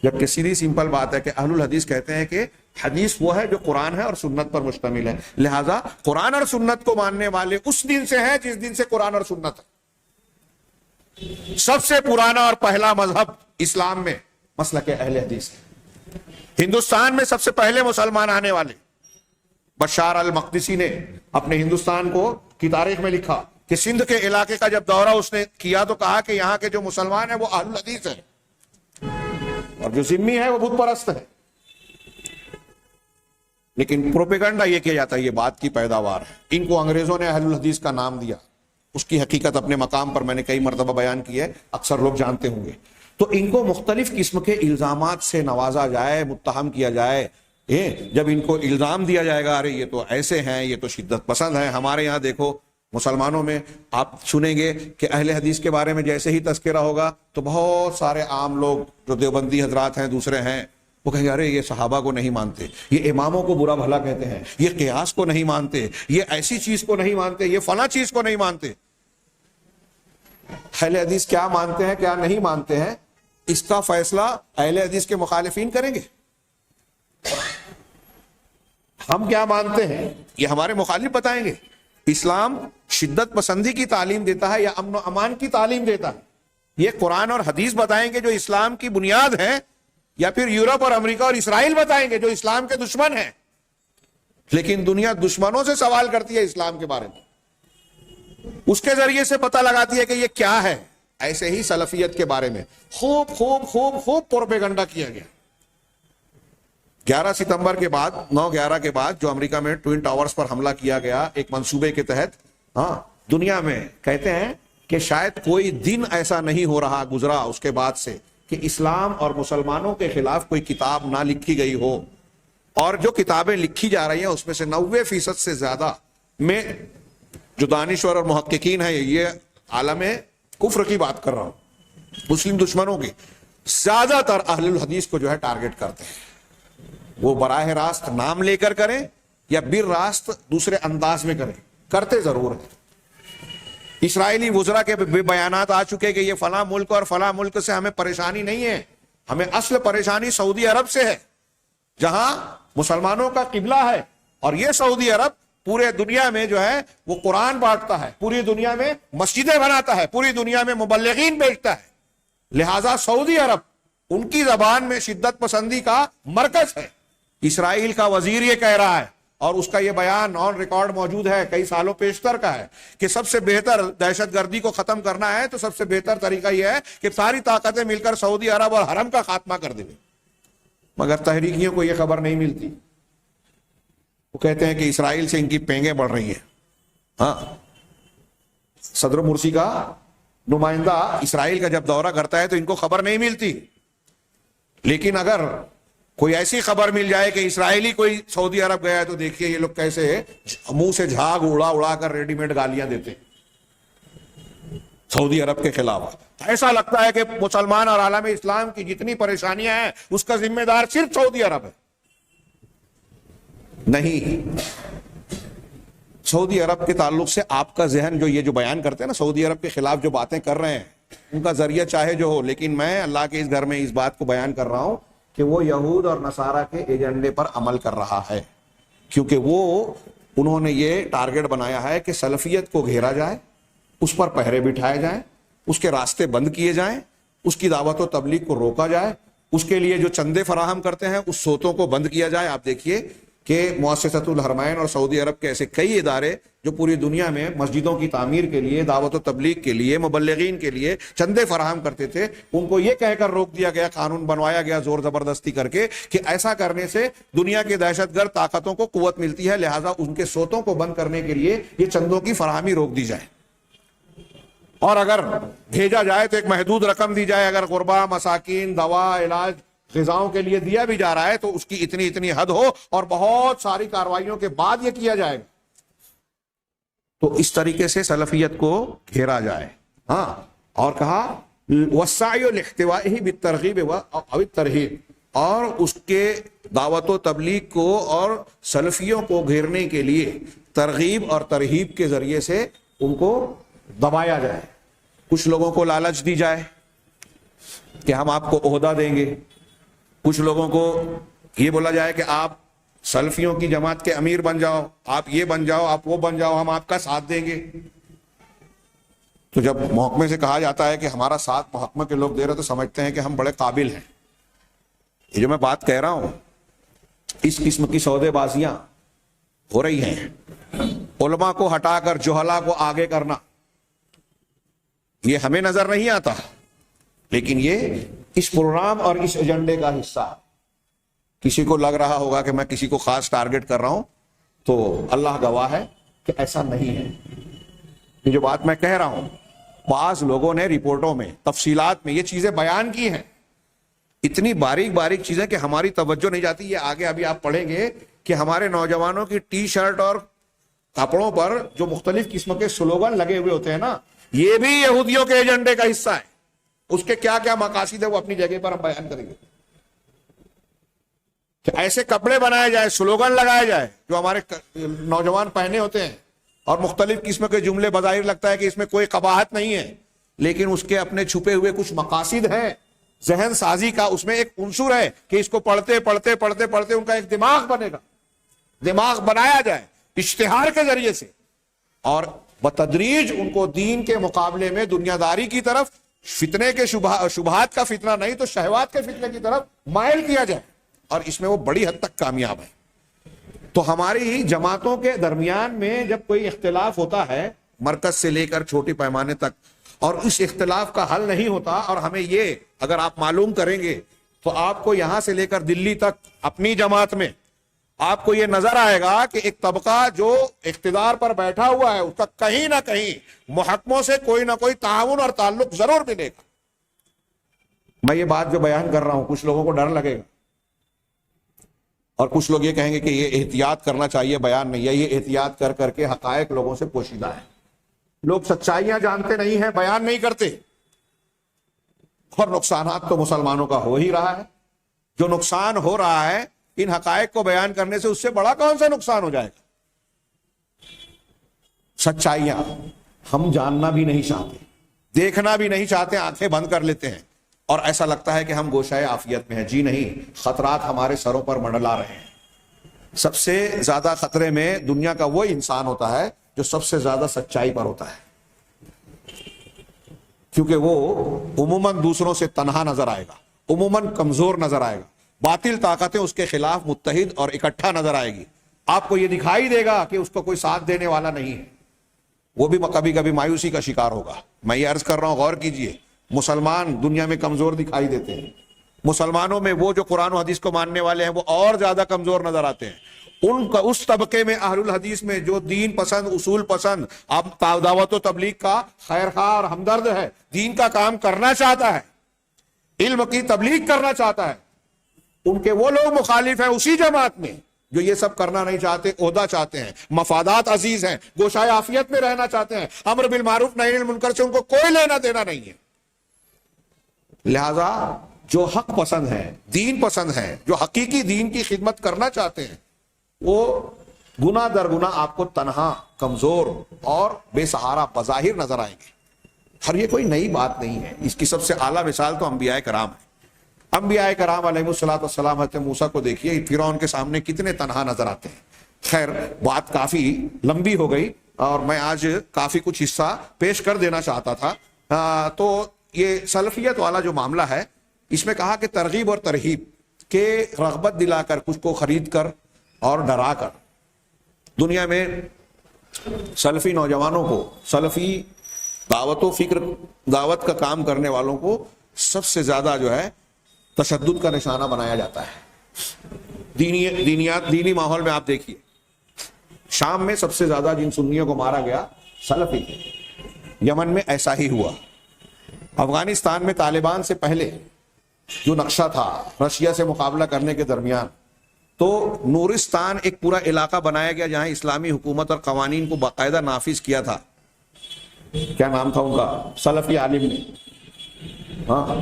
جبکہ سیدھی سمپل بات ہے کہ اہل الحدیث کہتے ہیں کہ حدیث وہ ہے جو قرآن ہے اور سنت پر مشتمل ہے. لہذا قرآن اور سنت کو ماننے والے اس دن سے ہیں جس دن سے قرآن اور سنت ہے. سب سے پرانا اور پہلا مذہب اسلام میں مسلک اہل حدیث ہے. ہندوستان میں سب سے پہلے مسلمان آنے والے بشار المقدسی نے اپنے ہندوستان کو کی تاریخ میں لکھا کہ سندھ کے علاقے کا جب دورہ اس نے کیا تو کہا کہ یہاں کے جو مسلمان ہیں وہ اہل الحدیث ہیں اور جو ذمی ہے وہ بت پرست ہے. لیکن پروپیگنڈا یہ کیا جاتا ہے یہ بات کی پیداوار ہے. ان کو انگریزوں نے اہل الحدیث کا نام دیا. اس کی حقیقت اپنے مقام پر میں نے کئی مرتبہ بیان کی ہے, اکثر لوگ جانتے ہوں گے. تو ان کو مختلف قسم کے الزامات سے نوازا جائے, متہم کیا جائے. جب ان کو الزام دیا جائے گا ارے یہ تو ایسے ہیں, یہ تو شدت پسند ہیں. ہمارے یہاں دیکھو مسلمانوں میں آپ سنیں گے کہ اہل حدیث کے بارے میں جیسے ہی تذکرہ ہوگا تو بہت سارے عام لوگ جو دیوبندی حضرات ہیں, دوسرے ہیں, وہ کہیں گے ارے یہ صحابہ کو نہیں مانتے, یہ اماموں کو برا بھلا کہتے ہیں, یہ قیاس کو نہیں مانتے, یہ ایسی چیز کو نہیں مانتے, یہ فلاں چیز کو نہیں مانتے. اہل حدیث کیا مانتے ہیں کیا نہیں مانتے ہیں اس کا فیصلہ اہل حدیث کے مخالفین کریں گے. ہم کیا مانتے ہیں یہ ہمارے مخالف بتائیں گے. اسلام شدت پسندی کی تعلیم دیتا ہے یا امن و امان کی تعلیم دیتا ہے, یہ قرآن اور حدیث بتائیں گے جو اسلام کی بنیاد ہے, یا پھر یورپ اور امریکہ اور اسرائیل بتائیں گے جو اسلام کے دشمن ہیں. لیکن دنیا دشمنوں سے سوال کرتی ہے اسلام کے بارے میں, اس کے ذریعے سے پتہ لگاتی ہے کہ یہ کیا ہے. ایسے ہی سلفیت کے بارے میں خوب خوب خوب خوب پروپیگنڈا کیا گیا. 11 ستمبر کے بعد 9/11 کے بعد جو امریکہ میں ٹوئن ٹاورز پر حملہ کیا گیا ایک منصوبے کے تحت, دنیا میں کہتے ہیں کہ شاید کوئی دن ایسا نہیں ہو رہا گزرا اس کے بعد سے کہ اسلام اور مسلمانوں کے خلاف کوئی کتاب نہ لکھی گئی ہو. اور جو کتابیں لکھی جا رہی ہیں اس میں سے 90% سے زیادہ میں جو دانشور اور محققین ہیں, یہ عالم کفر کی بات کر رہا ہوں, مسلم دشمنوں کی, زیادہ تر اہل الحدیث کو جو ہے ٹارگٹ کرتے ہیں. وہ براہ راست نام لے کر کریں یا بر راست دوسرے انداز میں کریں, کرتے ضرور ہیں. اسرائیلی وزراء کے بیانات آ چکے کہ یہ فلاں ملک اور فلاں ملک سے ہمیں پریشانی نہیں ہے, ہمیں اصل پریشانی سعودی عرب سے ہے جہاں مسلمانوں کا قبلہ ہے. اور یہ سعودی عرب پورے دنیا میں جو ہے وہ قرآن بانٹتا ہے, پوری دنیا میں مسجدیں بناتا ہے, پوری دنیا میں مبلغین بھیجتا ہے. لہذا سعودی عرب ان کی زبان میں شدت پسندی کا مرکز ہے. اسرائیل کا وزیر یہ کہہ رہا ہے اور اس کا یہ بیان آن ریکارڈ موجود ہے, کئی سالوں پیشتر کا ہے, کہ سب سے بہتر دہشت گردی کو ختم کرنا ہے تو سب سے بہتر طریقہ یہ ہے کہ ساری طاقتیں مل کر سعودی عرب اور حرم کا خاتمہ کر دیں. مگر تحریکیوں کو یہ خبر نہیں ملتی. وہ کہتے ہیں کہ اسرائیل سے ان کی پینگیں بڑھ رہی ہیں. صدر مرسی کا نمائندہ اسرائیل کا جب دورہ کرتا ہے تو ان کو خبر نہیں ملتی. لیکن اگر کوئی ایسی خبر مل جائے کہ اسرائیلی کوئی سعودی عرب گیا ہے تو دیکھیے یہ لوگ کیسے منہ سے جھاگ اڑا اڑا کر ریڈی میڈ گالیاں دیتے سعودی عرب کے خلاف. ایسا لگتا ہے کہ مسلمان اور عالم اسلام کی جتنی پریشانیاں ہیں اس کا ذمہ دار صرف سعودی عرب ہے. نہیں, سعودی عرب کے تعلق سے آپ کا ذہن جو یہ جو بیان کرتے ہیں نا, سعودی عرب کے خلاف جو باتیں کر رہے ہیں ان کا ذریعہ چاہے جو ہو, لیکن میں اللہ کے اس گھر میں اس بات کو بیان کر رہا ہوں کہ وہ یہود اور نصارہ کے ایجنڈے پر عمل کر رہا ہے. کیونکہ انہوں نے یہ ٹارگٹ بنایا ہے کہ سلفیت کو گھیرا جائے, اس پر پہرے بٹھائے جائیں, اس کے راستے بند کیے جائیں, اس کی دعوت و تبلیغ کو روکا جائے, اس کے لیے جو چندے فراہم کرتے ہیں اس صوتوں کو بند کیا جائے. آپ دیکھیے کہ مؤسسۃ الحرمین اور سعودی عرب کے ایسے کئی ادارے جو پوری دنیا میں مسجدوں کی تعمیر کے لیے, دعوت و تبلیغ کے لیے, مبلغین کے لیے چندے فراہم کرتے تھے, ان کو یہ کہہ کر روک دیا گیا, قانون بنوایا گیا زور زبردستی کر کے کہ ایسا کرنے سے دنیا کے دہشت گرد طاقتوں کو قوت ملتی ہے, لہٰذا ان کے صوتوں کو بند کرنے کے لیے یہ چندوں کی فراہمی روک دی جائے. اور اگر بھیجا جائے تو ایک محدود رقم دی جائے. اگر غربا, مساکین, دوا, علاج, غذاؤں کے لیے دیا بھی جا رہا ہے تو اس کی اتنی حد ہو, اور بہت ساری کارروائیوں کے بعد یہ کیا جائے گا. تو اس طریقے سے سلفیت کو گھیرا جائے. اور کہا وسعی الاحتواء بالترغیب او الترہیب, اور اس کے دعوت و تبلیغ کو اور سلفیوں کو گھیرنے کے لیے ترغیب اور ترہیب کے ذریعے سے ان کو دبایا جائے. کچھ لوگوں کو لالچ دی جائے کہ ہم آپ کو عہدہ دیں گے, کچھ لوگوں کو یہ بولا جائے کہ آپ سلفیوں کی جماعت کے امیر بن جاؤ, آپ یہ بن جاؤ, آپ وہ بن جاؤ, ہم آپ کا ساتھ دیں گے. تو جب محکمے سے کہا جاتا ہے کہ ہمارا ساتھ محکمے کے لوگ دے رہے تو سمجھتے ہیں کہ ہم بڑے قابل ہیں. یہ جو میں بات کہہ رہا ہوں اس قسم کی سودے بازیاں ہو رہی ہیں. علماء کو ہٹا کر جہلا کو آگے کرنا یہ ہمیں نظر نہیں آتا، لیکن یہ اس پروگرام اور اس ایجنڈے کا حصہ ہے. کسی کو لگ رہا ہوگا کہ میں کسی کو خاص ٹارگٹ کر رہا ہوں، تو اللہ گواہ ہے کہ ایسا نہیں ہے. یہ جو بات میں کہہ رہا ہوں بعض لوگوں نے رپورٹوں میں تفصیلات میں یہ چیزیں بیان کی ہیں، اتنی باریک باریک چیزیں کہ ہماری توجہ نہیں جاتی. یہ آگے ابھی آپ پڑھیں گے کہ ہمارے نوجوانوں کی ٹی شرٹ اور کپڑوں پر جو مختلف قسم کے سلوگن لگے ہوئے ہوتے ہیں نا، یہ بھی یہودیوں کے ایجنڈے کا حصہ ہے. اس کے کیا کیا مقاصد ہے وہ اپنی جگہ پر ہم بیان کریں گے. کہ ایسے کپڑے بنائے جائے، سلوگن لگائے جائے جو ہمارے نوجوان پہنے ہوتے ہیں، اور مختلف قسم کے جملے بظاہر لگتا ہے کہ اس میں کوئی قباحت نہیں ہے، لیکن اس کے اپنے چھپے ہوئے کچھ مقاصد ہیں. ذہن سازی کا اس میں ایک عنصر ہے کہ اس کو پڑھتے پڑھتے پڑھتے پڑھتے ان کا ایک دماغ بنے گا، دماغ بنایا جائے اشتہار کے ذریعے سے، اور بتدریج ان کو دین کے مقابلے میں دنیا داری کی طرف، فتنے کے شبہات کا فتنہ نہیں تو شہوات کے فتنے کی طرف مائل کیا جائے. اور اس میں وہ بڑی حد تک کامیاب ہے. تو ہماری جماعتوں کے درمیان میں جب کوئی اختلاف ہوتا ہے مرکز سے لے کر چھوٹی پیمانے تک، اور اس اختلاف کا حل نہیں ہوتا، اور ہمیں یہ اگر آپ معلوم کریں گے تو آپ کو یہاں سے لے کر دلی تک اپنی جماعت میں آپ کو یہ نظر آئے گا کہ ایک طبقہ جو اقتدار پر بیٹھا ہوا ہے اس کا کہیں نہ کہیں محکموں سے کوئی نہ کوئی تعاون اور تعلق ضرور ملے گا. میں یہ بات جو بیان کر رہا ہوں کچھ لوگوں کو ڈر لگے گا، اور کچھ لوگ یہ کہیں گے کہ یہ احتیاط کرنا چاہیے، بیان نہیں ہے. یہ احتیاط کر کر کے حقائق لوگوں سے پوشیدہ ہے. لوگ سچائیاں جانتے نہیں ہیں، بیان نہیں کرتے، اور نقصانات تو مسلمانوں کا ہو ہی رہا ہے. جو نقصان ہو رہا ہے ان حقائق کو بیان کرنے سے اس سے بڑا کون سا نقصان ہو جائے گا. سچائیاں ہم جاننا بھی نہیں چاہتے، دیکھنا بھی نہیں چاہتے، آنکھیں بند کر لیتے ہیں، اور ایسا لگتا ہے کہ ہم گوشۂ عافیت میں ہیں. جی نہیں، خطرات ہمارے سروں پر منڈلا رہے ہیں. سب سے زیادہ خطرے میں دنیا کا وہ انسان ہوتا ہے جو سب سے زیادہ سچائی پر ہوتا ہے، کیونکہ وہ عموماً دوسروں سے تنہا نظر آئے گا، عموماً کمزور نظر آئے گا، باطل طاقتیں اس کے خلاف متحد اور اکٹھا نظر آئے گی. آپ کو یہ دکھائی دے گا کہ اس کو کوئی ساتھ دینے والا نہیں ہے. وہ بھی کبھی کبھی مایوسی کا شکار ہوگا. میں یہ عرض کر رہا ہوں، غور کیجئے. مسلمان دنیا میں کمزور دکھائی دیتے ہیں، مسلمانوں میں وہ جو قرآن و حدیث کو ماننے والے ہیں وہ اور زیادہ کمزور نظر آتے ہیں. ان کا اس طبقے میں اہل الحدیث میں جو دین پسند، اصول پسند، اب دعوت و تبلیغ کا خیر خواہ اور ہمدرد ہے، دین کا کام کرنا چاہتا ہے، علم کی تبلیغ کرنا چاہتا ہے، ان کے وہ لوگ مخالف ہیں اسی جماعت میں جو یہ سب کرنا نہیں چاہتے، عہدہ چاہتے ہیں، مفادات عزیز ہیں، گوشۂ عافیت میں رہنا چاہتے ہیں، امر بالمعروف نہی عن المنکر سے ان کو کوئی لینا دینا نہیں ہے. لہذا جو حق پسند ہیں، دین پسند ہیں، جو حقیقی دین کی خدمت کرنا چاہتے ہیں، وہ گناہ در گناہ آپ کو تنہا، کمزور اور بے سہارا بظاہر نظر آئیں گے. اور یہ کوئی نئی بات نہیں ہے. اس کی سب سے اعلیٰ مثال تو انبیاء کرام ہیں. انبیاء کرام علیہ الصلوۃ والسلام، حضرت موسیٰ کو دیکھیے، فرعون کے سامنے کتنے تنہا نظر آتے ہیں. خیر بات کافی لمبی ہو گئی اور میں آج کافی کچھ حصہ پیش کر دینا چاہتا تھا. تو یہ سلفیت والا جو معاملہ ہے اس میں کہا کہ ترغیب اور ترہیب کے رغبت دلا کر، کچھ کو خرید کر اور ڈرا کر، دنیا میں سلفی نوجوانوں کو، سلفی دعوت و فکر، دعوت کا کام کرنے والوں کو سب سے زیادہ جو ہے تشدد کا نشانہ بنایا جاتا ہے. دینی ماحول میں آپ دیکھیے، شام میں سب سے زیادہ جن سنیوں کو مارا گیا سلفی تھے. یمن میں ایسا ہی ہوا. افغانستان میں طالبان سے پہلے جو نقشہ تھا رشیا سے مقابلہ کرنے کے درمیان، تو نورستان ایک پورا علاقہ بنایا گیا جہاں اسلامی حکومت اور قوانین کو باقاعدہ نافذ کیا تھا. کیا نام تھا ان کا؟ سلفی عالم نے، ہاں،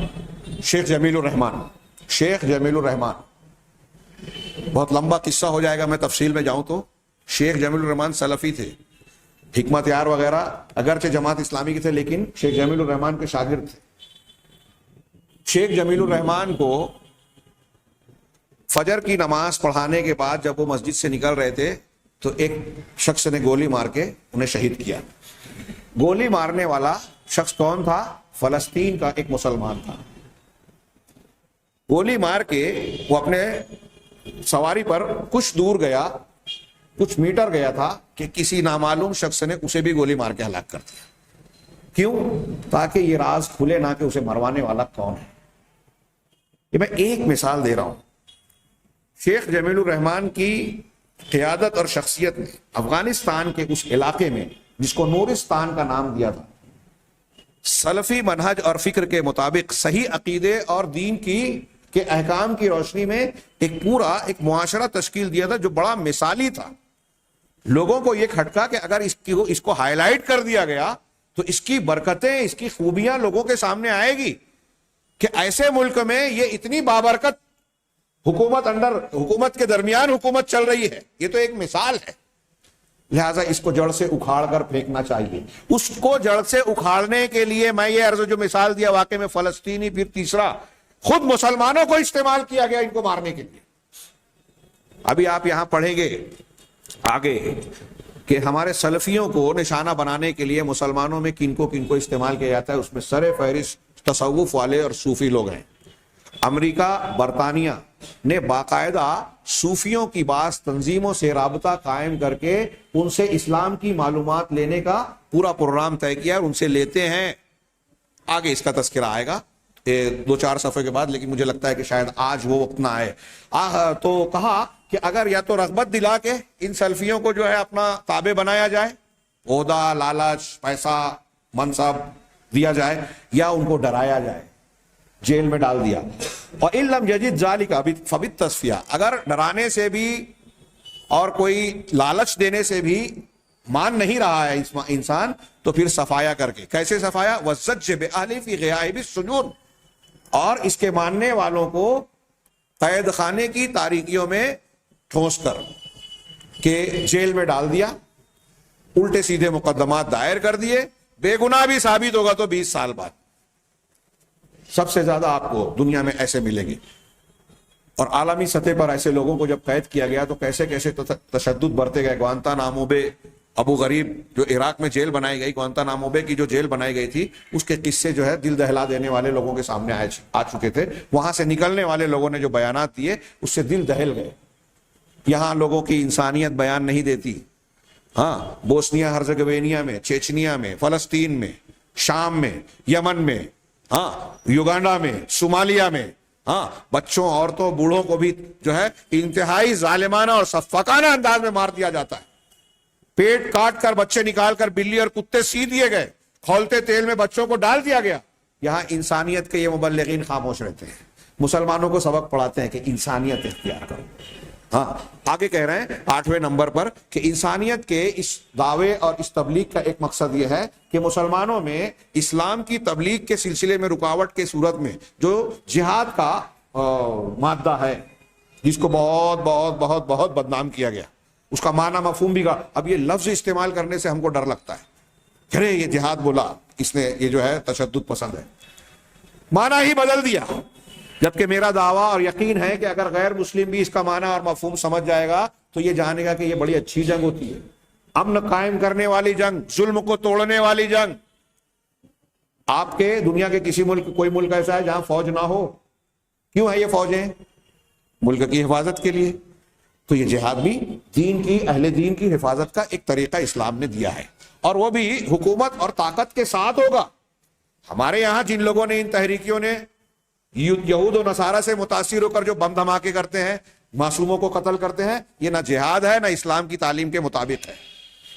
شیخ جمیل الرحمان. شیخ جمیل الرحمان، بہت لمبا قصہ ہو جائے گا میں تفصیل میں جاؤں تو. شیخ جمیل الرحمان سلفی تھے، حکمت یار وغیرہ اگرچہ جماعت اسلامی کے تھے لیکن شیخ جمیل الرحمان کے شاگرد تھے. شیخ جمیل الرحمان کو فجر کی نماز پڑھانے کے بعد جب وہ مسجد سے نکل رہے تھے تو ایک شخص نے گولی مار کے انہیں شہید کیا. گولی مارنے والا شخص کون تھا؟ فلسطین کا ایک مسلمان تھا. گولی مار کے وہ اپنے سواری پر کچھ دور گیا، کچھ میٹر گیا تھا کہ کسی نامعلوم شخص نے اسے بھی گولی مار کے ہلاک کر دیا. کیوں؟ تاکہ یہ راز کھلے نہ کہ اسے مروانے والا کون ہے. یہ میں ایک مثال دے رہا ہوں. شیخ جمیل الرحمان کی قیادت اور شخصیت نے افغانستان کے اس علاقے میں جس کو نورستان کا نام دیا تھا، سلفی منہج اور فکر کے مطابق صحیح عقیدے اور دین کے احکام کی روشنی میں ایک پورا ایک معاشرہ تشکیل دیا تھا جو بڑا مثالی تھا. لوگوں کو یہ کھٹکا کہ اگر اس کو ہائی لائٹ کر دیا گیا تو اس کی برکتیں، اس کی خوبیاں لوگوں کے سامنے آئے گی کہ ایسے ملک میں یہ اتنی بابرکت حکومت کے درمیان حکومت چل رہی ہے. یہ تو ایک مثال ہے. لہٰذا اس کو جڑ سے اکھاڑ کر پھینکنا چاہیے. اس کو جڑ سے اکھاڑنے کے لیے میں یہ عرض جو مثال دیا واقع میں فلسطینی، پھر تیسرا خود مسلمانوں کو استعمال کیا گیا ان کو مارنے کے لیے. ابھی آپ یہاں پڑھیں گے آگے کہ ہمارے سلفیوں کو نشانہ بنانے کے لیے مسلمانوں میں کن کو استعمال کیا جاتا ہے. اس میں سر فہرست تصوف والے اور صوفی لوگ ہیں. امریکہ، برطانیہ نے باقاعدہ صوفیوں کی بعض تنظیموں سے رابطہ قائم کر کے ان سے اسلام کی معلومات لینے کا پورا پروگرام طے کیا اور ان سے لیتے ہیں. آگے اس کا تذکرہ آئے گا 2-4 صفحے کے بعد، لیکن مجھے لگتا ہے کہ شاید آج وہ وقت نہ آئے. تو کہا کہ اگر یا تو رغبت دلا کے ان سلفیوں کو جو ہے اپنا تابع بنایا جائے، عہدہ، لالچ، پیسہ، منصب دیا جائے، یا ان کو ڈرایا جائے، جیل میں ڈال دیا. اور ان لم یجد ذالک فبالتصفیہ، اگر ڈرانے سے بھی اور کوئی لالچ دینے سے بھی مان نہیں رہا ہے انسان تو پھر صفایا کر کے. کیسے صفایا؟ وَالزَّجْ بِأَهْلِ فِي غِيَائِبِ السُّجُونِ، اور اس کے ماننے والوں کو قید خانے کی تاریکیوں میں ٹھونس کر کہ جیل میں ڈال دیا، الٹے سیدھے مقدمات دائر کر دیے، بے گناہ بھی ثابت ہوگا تو 20 سال بعد. سب سے زیادہ آپ کو دنیا میں ایسے ملیں گے. اور عالمی سطح پر ایسے لوگوں کو جب قید کیا گیا تو کیسے کیسے تشدد برتے گئے. گوانتانامو بے، ابو غریب جو عراق میں جیل بنائی گئی، گوانتانامو بے کی جو جیل بنائی گئی تھی، اس کے قصے جو ہے دل دہلا دینے والے لوگوں کے سامنے آ چکے تھے. وہاں سے نکلنے والے لوگوں نے جو بیانات دیے اس سے دل دہل گئے. یہاں لوگوں کی انسانیت بیان نہیں دیتی. ہاں، بوسنیا ہرزگوینیا میں، چیچنیا میں، فلسطین میں، شام میں، یمن میں، ہاں، یوگانڈا میں، صومالیہ میں، ہاں، بچوں، عورتوں، بوڑھوں کو بھی جو ہے انتہائی ظالمانہ اور سفاکانہ انداز میں مار دیا جاتا ہے. پیٹ کاٹ کر بچے نکال کر بلی اور کتے سی دیے گئے، کھولتے تیل میں بچوں کو ڈال دیا گیا. یہاں انسانیت کے یہ مبلغین خاموش رہتے ہیں، مسلمانوں کو سبق پڑھاتے ہیں کہ انسانیت اختیار کرو. ہاں، آگے کہہ رہے ہیں 8ویں نمبر پر کہ انسانیت کے اس دعوے اور اس تبلیغ کا ایک مقصد یہ ہے کہ مسلمانوں میں اسلام کی تبلیغ کے سلسلے میں رکاوٹ کے صورت میں جو جہاد کا مادہ ہے، جس کو بہت بہت بہت بہت بدنام کیا گیا، اس کا معنی مفہوم بھی گا. اب یہ لفظ استعمال کرنے سے ہم کو ڈر لگتا ہے، ارے یہ جہاد بولا اس نے، یہ جو ہے تشدد پسند ہے، معنی ہی بدل دیا. جبکہ میرا دعویٰ اور یقین ہے کہ اگر غیر مسلم بھی اس کا معنی اور مفہوم سمجھ جائے گا تو یہ جانے گا کہ یہ بڑی اچھی جنگ ہوتی ہے، امن قائم کرنے والی جنگ، ظلم کو توڑنے والی جنگ. آپ کے دنیا کے کسی ملک، کوئی ملک ایسا ہے جہاں فوج نہ ہو؟ کیوں ہے یہ فوجیں؟ ملک کی حفاظت کے لیے. تو یہ جہاد بھی دین کی، اہل دین کی حفاظت کا ایک طریقہ اسلام نے دیا ہے، اور وہ بھی حکومت اور طاقت کے ساتھ ہوگا. ہمارے یہاں جن لوگوں نے، ان تحریکیوں نے یہود و نصارہ سے متاثر ہو کر جو بم دھماکے کرتے ہیں، معصوموں کو قتل کرتے ہیں، یہ نہ جہاد ہے نہ اسلام کی تعلیم کے مطابق ہے.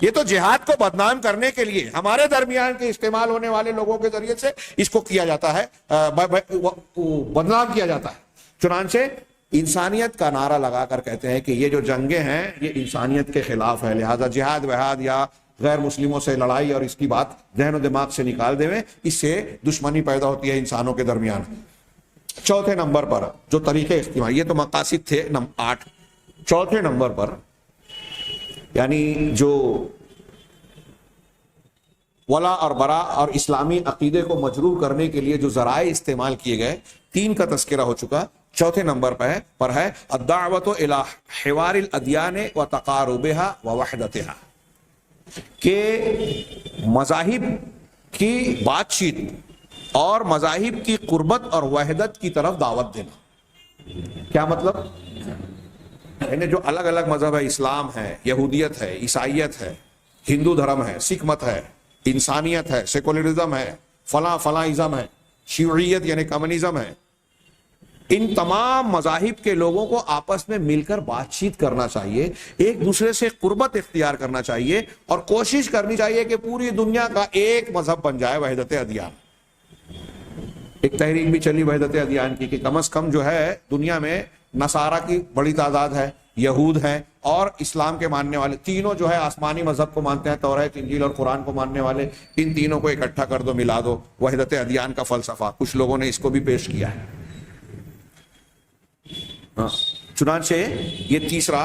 یہ تو جہاد کو بدنام کرنے کے لیے ہمارے درمیان کے استعمال ہونے والے لوگوں کے ذریعے سے اس کو کیا جاتا ہے، بدنام کیا جاتا ہے. چنانچہ انسانیت کا نعرہ لگا کر کہتے ہیں کہ یہ جو جنگیں ہیں یہ انسانیت کے خلاف ہے، لہذا جہاد وہاد یا غیر مسلموں سے لڑائی اور اس کی بات ذہن و دماغ سے نکال دیں، اس سے دشمنی پیدا ہوتی ہے انسانوں کے درمیان. 4تھے نمبر پر جو طریقے استعمال، یہ تو مقاصد تھے 8. 4تھے نمبر پر یعنی جو ولا اور برا اور اسلامی عقیدے کو مجروح کرنے کے لیے جو ذرائع استعمال کیے گئے، 3 کا تذکرہ ہو چکا. 4تھے نمبر پر ہے الدعوۃ الی حوار الادیان وتقاربها ووحدتها، کہ مذاہب کی بات چیت اور مذاہب کی قربت اور وحدت کی طرف دعوت دینا۔ کیا مطلب؟ یعنی جو الگ الگ مذہب ہے، اسلام ہے، یہودیت ہے، عیسائیت ہے، ہندو دھرم ہے، سکھ مت ہے، انسانیت ہے، سیکولرزم ہے، فلاں فلاں ازم ہے، شیوعیت یعنی کمیونزم ہے، ان تمام مذاہب کے لوگوں کو آپس میں مل کر بات چیت کرنا چاہیے، ایک دوسرے سے قربت اختیار کرنا چاہیے، اور کوشش کرنی چاہیے کہ پوری دنیا کا ایک مذہب بن جائے، وحدت ادیان۔ ایک تحریک بھی چلی وحدت ادیان کی، کہ کم از کم جو ہے دنیا میں نصارہ کی بڑی تعداد ہے، یہود ہیں، اور اسلام کے ماننے والے تینوں جو ہے آسمانی مذہب کو مانتے ہیں، توریت، انجیل اور قرآن کو ماننے والے، ان تینوں کو اکٹھا کر دو، ملا دو، وحدت ادیان کا فلسفہ۔ کچھ لوگوں نے اس کو بھی پیش کیا ہے۔ چنانچہ یہ تیسرا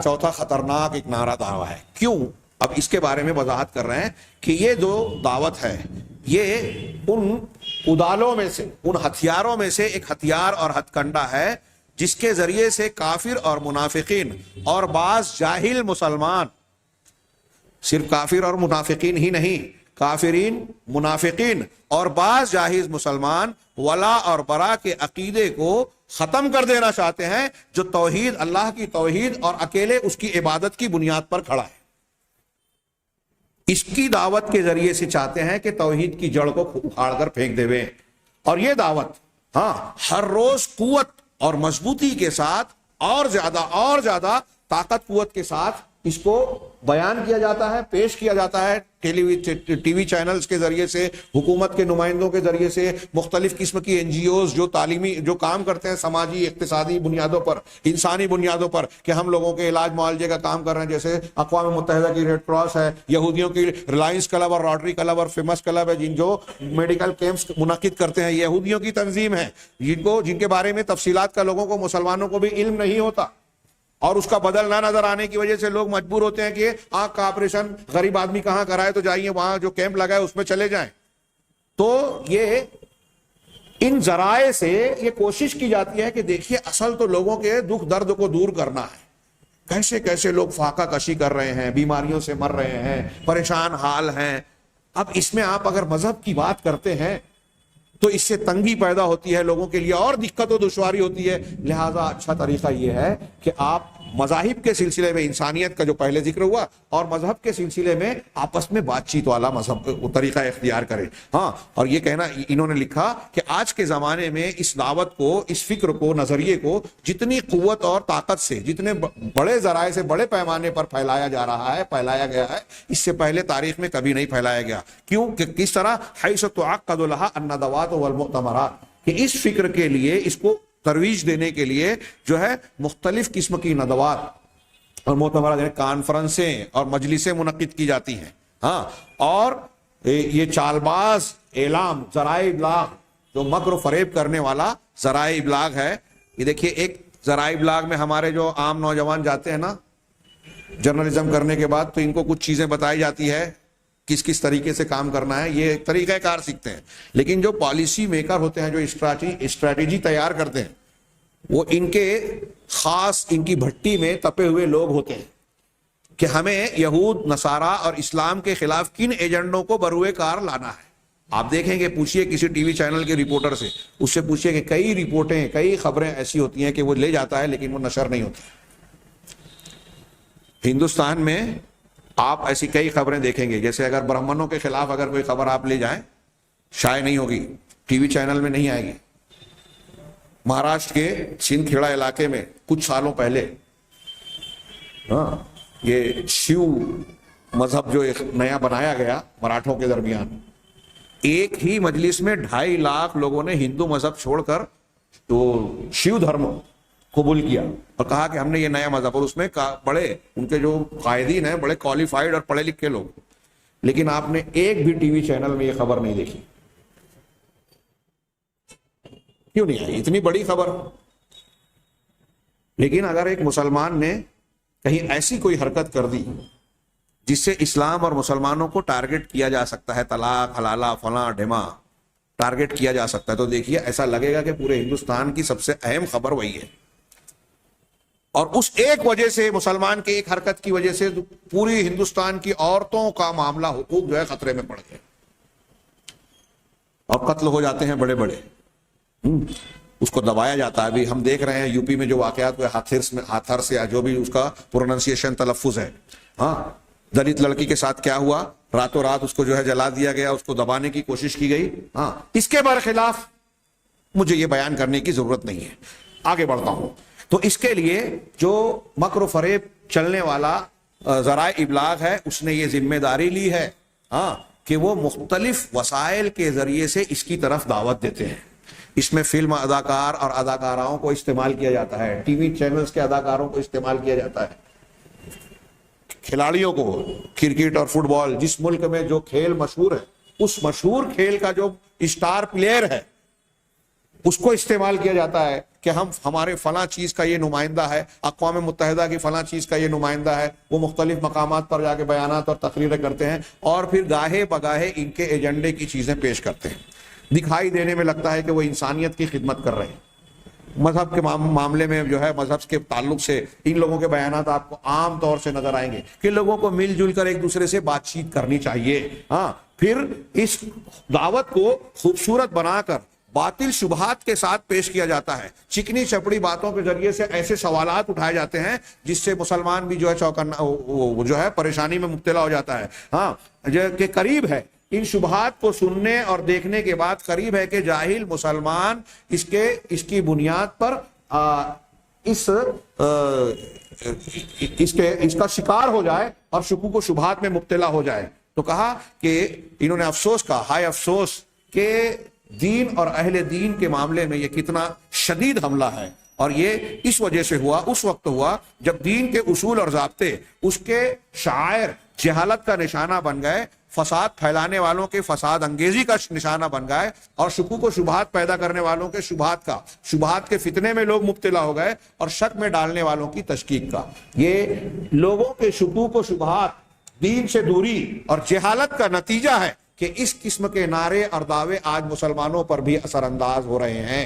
چوتھا خطرناک ایک نعرہ دعویٰ ہے۔ کیوں؟ اب اس کے بارے میں وضاحت کر رہے ہیں کہ یہ جو دعوت ہے یہ ان ادالوں میں سے، ان ہتھیاروں میں سے ایک ہتھیار اور ہتھ کنڈا ہے جس کے ذریعے سے کافر اور منافقین اور بعض جاہل مسلمان، صرف کافر اور منافقین ہی نہیں، کافرین، منافقین اور بعض جاہل مسلمان ولا اور برا کے عقیدے کو ختم کر دینا چاہتے ہیں، جو توحید، اللہ کی توحید اور اکیلے اس کی عبادت کی بنیاد پر کھڑا ہے۔ اس کی دعوت کے ذریعے سے چاہتے ہیں کہ توحید کی جڑ کو اکھاڑ کر پھینک دے۔ اور یہ دعوت ہر روز قوت اور مضبوطی کے ساتھ اور زیادہ طاقت قوت کے ساتھ اس کو بیان کیا جاتا ہے، پیش کیا جاتا ہے، ٹی وی چینلز کے ذریعے سے، حکومت کے نمائندوں کے ذریعے سے، مختلف قسم کی این جی اوز جو تعلیمی جو کام کرتے ہیں سماجی اقتصادی بنیادوں پر، انسانی بنیادوں پر، کہ ہم لوگوں کے علاج معالجے کا کام کر رہے ہیں، جیسے اقوام متحدہ کی ریڈ کراس ہے، یہودیوں کی ریلائنس کلب اور روٹری کلب اور فیمس کلب ہے، جن جو میڈیکل کیمپس منعقد کرتے ہیں، یہودیوں کی تنظیم ہے، جن کے بارے میں تفصیلات کا لوگوں کو، مسلمانوں کو بھی علم نہیں ہوتا، اور اس کا بدل نہ نظر آنے کی وجہ سے لوگ مجبور ہوتے ہیں کہ آنکھ کا آپریشن غریب آدمی کہاں کرائے تو جائیے وہاں جو کیمپ لگا ہے اس میں چلے جائیں۔ تو یہ ان ذرائع سے یہ کوشش کی جاتی ہے کہ دیکھیے اصل تو لوگوں کے دکھ درد کو دور کرنا ہے، کیسے کیسے لوگ فاقہ کشی کر رہے ہیں، بیماریوں سے مر رہے ہیں، پریشان حال ہیں۔ اب اس میں آپ اگر مذہب کی بات کرتے ہیں تو اس سے تنگی پیدا ہوتی ہے لوگوں کے لیے، اور دقت و دشواری ہوتی ہے۔ لہذا اچھا طریقہ یہ ہے کہ آپ مذاہب کے سلسلے میں انسانیت کا جو پہلے ذکر ہوا، اور مذہب کے سلسلے میں آپس میں بات چیت والا مذہب طریقہ اختیار کریں۔ اور یہ کہنا، انہوں نے لکھا کہ آج کے زمانے میں اس دعوت کو، اس فکر کو، نظریے کو جتنی قوت اور طاقت سے، جتنے بڑے ذرائع سے بڑے پیمانے پر پھیلایا جا رہا ہے، پھیلایا گیا ہے، اس سے پہلے تاریخ میں کبھی نہیں پھیلایا گیا۔ کیوں؟ کہ کس طرح حیث تعقد لها الندوات والمؤتمرات، کہ اس فکر کے لیے، اس کو ترویج دینے کے لیے جو ہے مختلف قسم کی ندوات اور مؤتمرات، یعنی کانفرنسیں اور مجلسیں منعقد کی جاتی ہیں۔ اور یہ چالباز اعلام، ذرائع ابلاغ، جو مکر و فریب کرنے والا ذرائع ابلاغ ہے، یہ دیکھیے ایک ذرائع ابلاغ میں ہمارے جو عام نوجوان جاتے ہیں نا جرنلزم کرنے کے بعد، تو ان کو کچھ چیزیں بتائی جاتی ہے کس طریقے سے کام کرنا ہے، یہ طریقہ کار سیکھتے ہیں۔ لیکن جو پالیسی میکر ہوتے ہیں، جو اسٹریٹجی تیار کرتے ہیں، وہ ان کے خاص، ان کی بھٹی میں تپے ہوئے لوگ ہوتے ہیں کہ ہمیں یہود، نصارہ اور اسلام کے خلاف کن ایجنڈوں کو بروئے کار لانا ہے۔ آپ دیکھیں گے، پوچھئے کسی ٹی وی چینل کے رپورٹر سے، اس سے پوچھئے کہ کئی رپورٹیں، کئی خبریں ایسی ہوتی ہیں کہ وہ لے جاتا ہے لیکن وہ نشر نہیں ہوتی۔ ہندوستان میں آپ ایسی کئی خبریں دیکھیں گے، جیسے اگر برہمنوں کے خلاف اگر کوئی خبر آپ لے جائیں، شائع نہیں ہوگی، ٹی وی چینل میں نہیں آئے گی۔ مہاراشٹر کے سندھ کھیڑا علاقے میں کچھ سالوں پہلے یہ شیو مذہب جو ایک نیا بنایا گیا مراٹھوں کے درمیان، ایک ہی مجلس میں 2.5 لاکھ لوگوں نے ہندو مذہب چھوڑ کر تو شیو دھرم قبول کیا، اور کہا کہ ہم نے یہ نیا مذہب، اور اس میں بڑے ان کے جو قائدین ہیں بڑے کوالیفائڈ اور پڑھے لکھے لوگ۔ لیکن آپ نے ایک بھی ٹی وی چینل میں یہ خبر نہیں دیکھی۔ کیوں نہیں آئی اتنی بڑی خبر؟ لیکن اگر ایک مسلمان نے کہیں ایسی کوئی حرکت کر دی جس سے اسلام اور مسلمانوں کو ٹارگٹ کیا جا سکتا ہے، طلاق، حلالہ، فلاں ڈھما ٹارگٹ کیا جا سکتا ہے، تو دیکھیے ایسا لگے گا کہ پورے ہندوستان کی سب سے اہم خبر وہی ہے، اور اس ایک وجہ سے، مسلمان کے ایک حرکت کی وجہ سے پوری ہندوستان کی عورتوں کا معاملہ، حقوق جو ہے خطرے میں پڑ گئے۔ اور قتل ہو جاتے ہیں بڑے بڑے، اس کو دبایا جاتا ہے. ابھی ہم دیکھ رہے ہیں یو پی میں جو واقعات ہوئے ہاتھرس یا جو بھی اس کا پروننسیشن تلفظ ہے، ہاں دلت لڑکی کے ساتھ کیا ہوا، راتوں رات اس کو جو ہے جلا دیا گیا، اس کو دبانے کی کوشش کی گئی. ہاں اس کے برخلاف مجھے یہ بیان کرنے کی ضرورت نہیں ہے. آگے بڑھتا ہوں. تو اس کے لیے جو مکر و فریب چلنے والا ذرائع ابلاغ ہے اس نے یہ ذمہ داری لی ہے ہاں کہ وہ مختلف وسائل کے ذریعے سے اس کی طرف دعوت دیتے ہیں. اس میں فلم اداکار اور اداکاراؤں کو استعمال کیا جاتا ہے، ٹی وی چینلز کے اداکاروں کو استعمال کیا جاتا ہے، کھلاڑیوں کو، کرکٹ اور فٹ بال جس ملک میں جو کھیل مشہور ہے اس مشہور کھیل کا جو اسٹار پلیئر ہے اس کو استعمال کیا جاتا ہے کہ ہمارے فلاں چیز کا یہ نمائندہ ہے، اقوام متحدہ کی فلاں چیز کا یہ نمائندہ ہے. وہ مختلف مقامات پر جا کے بیانات اور تقریریں کرتے ہیں اور پھر گاہے بگاہے ان کے ایجنڈے کی چیزیں پیش کرتے ہیں. دکھائی دینے میں لگتا ہے کہ وہ انسانیت کی خدمت کر رہے ہیں. مذہب کے معاملے میں جو ہے مذہب کے تعلق سے ان لوگوں کے بیانات آپ کو عام طور سے نظر آئیں گے کہ لوگوں کو مل جل کر ایک دوسرے سے بات چیت کرنی چاہیے. ہاں پھر اس دعوت کو خوبصورت بنا کر باطل شبہات کے ساتھ پیش کیا جاتا ہے. چکنی چپڑی باتوں کے ذریعے سے ایسے سوالات اٹھائے جاتے ہیں جس سے مسلمان بھی جو ہے جو ہے پریشانی میں مبتلا ہو جاتا ہے. ہاں کہ قریب ہے ان شبہات کو سننے اور دیکھنے کے بعد قریب ہے کہ جاہل مسلمان اس کی بنیاد پر اس کا شکار ہو جائے اور شکوک و شبہات میں مبتلا ہو جائے. تو کہا کہ انہوں نے افسوس کہا، ہائے افسوس کہ دین اور اہل دین کے معاملے میں یہ کتنا شدید حملہ ہے. اور یہ اس وجہ سے ہوا، اس وقت ہوا جب دین کے اصول اور ضابطے اس کے شعائر جہالت کا نشانہ بن گئے، فساد پھیلانے والوں کے فساد انگیزی کا نشانہ بن گئے اور شکوک و شبہات پیدا کرنے والوں کے شبہات کے فتنے میں لوگ مبتلا ہو گئے اور شک میں ڈالنے والوں کی تشکیک کا. یہ لوگوں کے شکوک و شبہات، دین سے دوری اور جہالت کا نتیجہ ہے کہ اس قسم کے نعرے اور دعوے آج مسلمانوں پر بھی اثر انداز ہو رہے ہیں.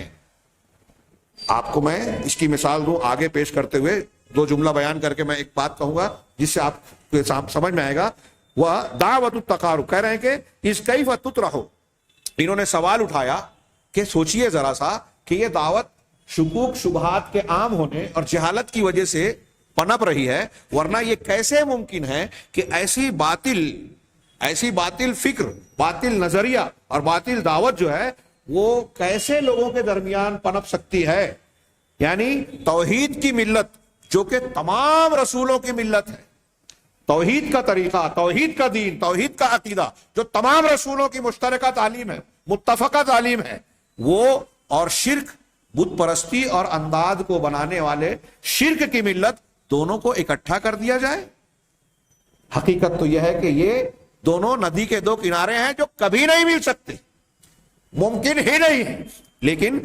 آپ کو میں اس کی مثال دوں آگے پیش کرتے ہوئے، دو جملہ بیان کر کے میں ایک بات کہوں گا جس سے آپ کو سمجھ میں آئے گا. وہ دعوت التقارب کہہ رہے ہیں کہ اس کیف تطرح، انہوں نے سوال اٹھایا کہ سوچئے ذرا سا کہ یہ دعوت شکوک شبہات کے عام ہونے اور جہالت کی وجہ سے پنپ رہی ہے، ورنہ یہ کیسے ممکن ہے کہ ایسی باطل فکر، باطل نظریہ اور باطل دعوت جو ہے وہ کیسے لوگوں کے درمیان پنپ سکتی ہے. یعنی توحید کی ملت جو کہ تمام رسولوں کی ملت ہے، توحید کا طریقہ، توحید کا دین، توحید کا عقیدہ جو تمام رسولوں کی مشترکہ تعلیم ہے، متفقہ تعلیم ہے، وہ اور شرک، بت پرستی اور انداد کو بنانے والے شرک کی ملت، دونوں کو اکٹھا کر دیا جائے. حقیقت تو یہ ہے کہ یہ دونوں ندی کے دو کنارے ہیں جو کبھی نہیں مل سکتے، ممکن ہی نہیں ہے. لیکن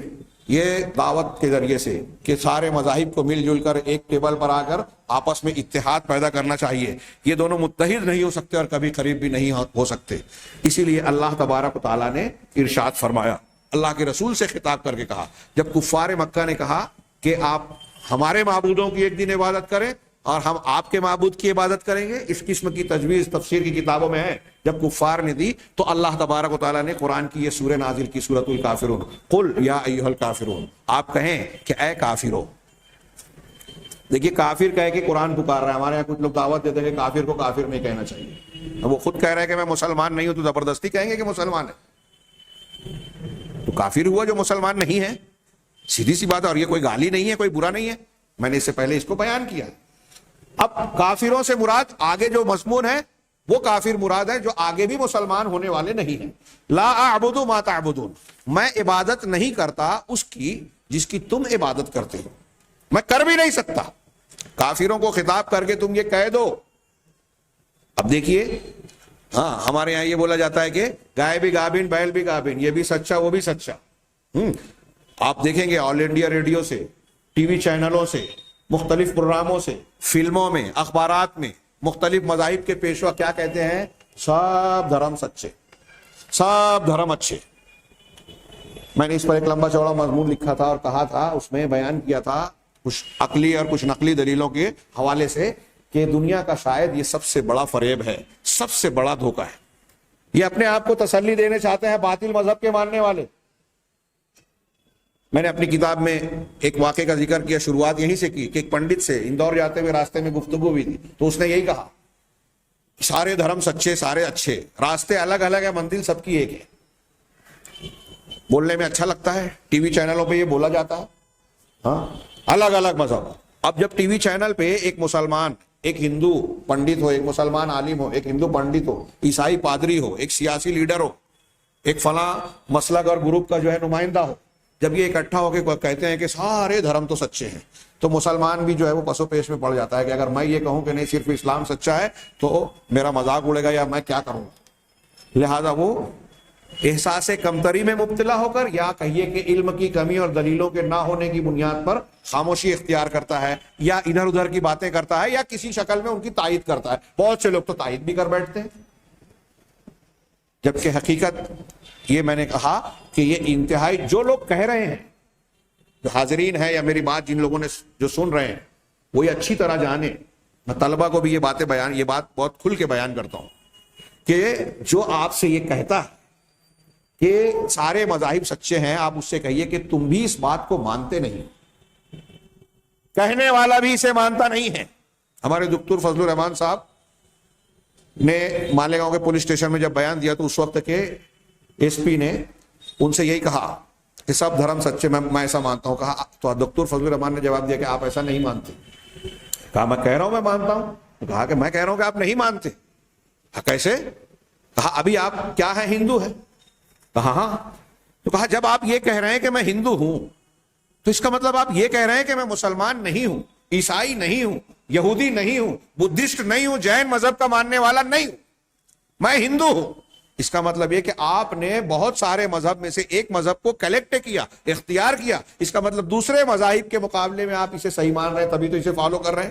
یہ دعوت کے ذریعے سے کہ سارے مذاہب کو مل جل کر ایک ٹیبل پر آ کر آپس میں اتحاد پیدا کرنا چاہیے. یہ دونوں متحد نہیں ہو سکتے اور کبھی قریب بھی نہیں ہو سکتے. اسی لیے اللہ تبارک و تعالیٰ نے ارشاد فرمایا، اللہ کے رسول سے خطاب کر کے کہا، جب کفار مکہ نے کہا کہ آپ ہمارے معبودوں کی ایک دن عبادت کریں اور ہم آپ کے معبود کی عبادت کریں گے، اس قسم کی تجویز تفسیر کی کتابوں میں ہے. جب کفار نے دی تو اللہ تبارک و تعالیٰ نے قرآن کی یہ سورہ نازل کی، سورۃ الکافرون. قل یا ایھا الکافرون، آپ کہیں کہ اے کافرو. دیکھیے کافر کہہ کے قرآن پکار رہا ہے. ہمارے یہاں کچھ لوگ دعوت دیتے ہیں کہ کافر کو کافر نہیں کہنا چاہیے. وہ خود کہہ رہے ہیں کہ میں مسلمان نہیں ہوں، تو زبردستی کہیں گے کہ مسلمان ہے؟ تو کافر ہوا جو مسلمان نہیں ہے، سیدھی سی بات ہے. اور یہ کوئی گالی نہیں ہے، کوئی برا نہیں ہے. میں نے اس سے پہلے اس کو بیان کیا. اب کافروں سے مراد آگے جو مضمون ہے وہ کافر مراد ہے جو آگے بھی مسلمان ہونے والے نہیں ہیں. لا اعبد ما تعبدون، میں عبادت نہیں کرتا اس کی جس کی تم عبادت کرتے ہو، میں کر بھی نہیں سکتا. کافروں کو خطاب کر کے تم یہ کہہ دو. اب دیکھیے، ہاں ہمارے یہاں یہ بولا جاتا ہے کہ گائے بھی گابن بیل بھی گابن، یہ بھی سچا وہ بھی سچا. آپ دیکھیں گے آل انڈیا ریڈیو سے، ٹی وی چینلوں سے، مختلف پروگراموں سے، فلموں میں، اخبارات میں مختلف مذاہب کے پیشوا کیا کہتے ہیں؟ سب دھرم سچے، سب دھرم اچھے. میں نے اس پر ایک لمبا چوڑا مضمون لکھا تھا اور کہا تھا، اس میں بیان کیا تھا کچھ عقلی اور کچھ نقلی دلیلوں کے حوالے سے کہ دنیا کا شاید یہ سب سے بڑا فریب ہے، سب سے بڑا دھوکہ ہے. یہ اپنے آپ کو تسلی دینے چاہتے ہیں باطل مذہب کے ماننے والے. میں نے اپنی کتاب میں ایک واقعے کا ذکر کیا, شروعات یہیں سے کی کہ ایک پنڈت سے اندور جاتے ہوئے راستے میں گفتگو ہوئی تھی, تو اس نے یہی کہا سارے دھرم سچے, سارے اچھے, راستے الگ الگ ہے, منزل سب کی ایک ہے. بولنے میں اچھا لگتا ہے, ٹی وی چینلوں پہ یہ بولا جاتا ہے, ہاں الگ الگ مذہب. اب جب ٹی وی چینل پہ ایک مسلمان, ایک ہندو پنڈت ہو, ایک مسلمان عالم ہو, ایک ہندو پنڈت ہو, عیسائی پادری ہو, ایک سیاسی لیڈر ہو, ایک فلاں مسلک اور گروپ کا جو ہے نمائندہ ہو, جب یہ اکٹھا ہو کے کہتے ہیں کہ سارے دھرم تو سچے ہیں, تو مسلمان بھی جو ہے وہ پسو پیش میں پڑ جاتا ہے کہ اگر میں یہ کہوں کہ نہیں صرف اسلام سچا ہے تو میرا مذاق اڑے گا یا میں کیا کروں. لہذا وہ احساس کمتری میں مبتلا ہو کر, یا کہیے کہ علم کی کمی اور دلیلوں کے نہ ہونے کی بنیاد پر خاموشی اختیار کرتا ہے, یا ادھر ادھر کی باتیں کرتا ہے, یا کسی شکل میں ان کی تائید کرتا ہے. بہت سے لوگ تو تائید بھی کر بیٹھتے ہیں, جبکہ حقیقت یہ میں نے کہا کہ یہ انتہائی, جو لوگ کہہ رہے ہیں, جو حاضرین ہیں یا میری بات جن لوگوں نے جو سن رہے ہیں, وہ یہ اچھی طرح جانے. میں طلبہ کو بھی یہ بات بہت کھل کے بیان کرتا ہوں کہ جو آپ سے یہ کہتا ہے کہ سارے مذاہب سچے ہیں, آپ اس سے کہیے کہ تم بھی اس بات کو مانتے نہیں, کہنے والا بھی اسے مانتا نہیں ہے. ہمارے دکتور فضل الرحمان صاحب نے مالیگاؤں کے پولیس اسٹیشن میں جب بیان دیا تو اس وقت کے ایس پی نے ان سے یہی کہا کہ سب دھرم سچے, میں ایسا مانتا ہوں. کہا تو دکتور فضل الرحمان نے جواب دیا کہ آپ ایسا نہیں مانتے. کہا میں کہہ رہا ہوں میں مانتا ہوں. کہا کہ میں کہہ رہا ہوں کہ آپ نہیں مانتے. کیسے؟ کہا ابھی آپ کیا ہیں, ہندو ہے؟ کہا ہاں. تو کہا جب آپ یہ کہہ رہے ہیں کہ میں ہندو ہوں تو اس کا مطلب آپ یہ کہہ رہے ہیں کہ میں مسلمان نہیں ہوں, عیسائی نہیں ہوں, یہودی نہیں ہوں, بدھسٹ نہیں ہوں, جین مذہب کا ماننے والا نہیں ہوں, میں ہندو ہوں. اس کا مطلب یہ کہ آپ نے بہت سارے مذہب میں سے ایک مذہب کو کلیکٹ کیا, اختیار کیا. اس کا مطلب دوسرے مذاہب کے مقابلے میں آپ اسے صحیح مان رہے ہیں, تبھی تو اسے فالو کر رہے ہیں.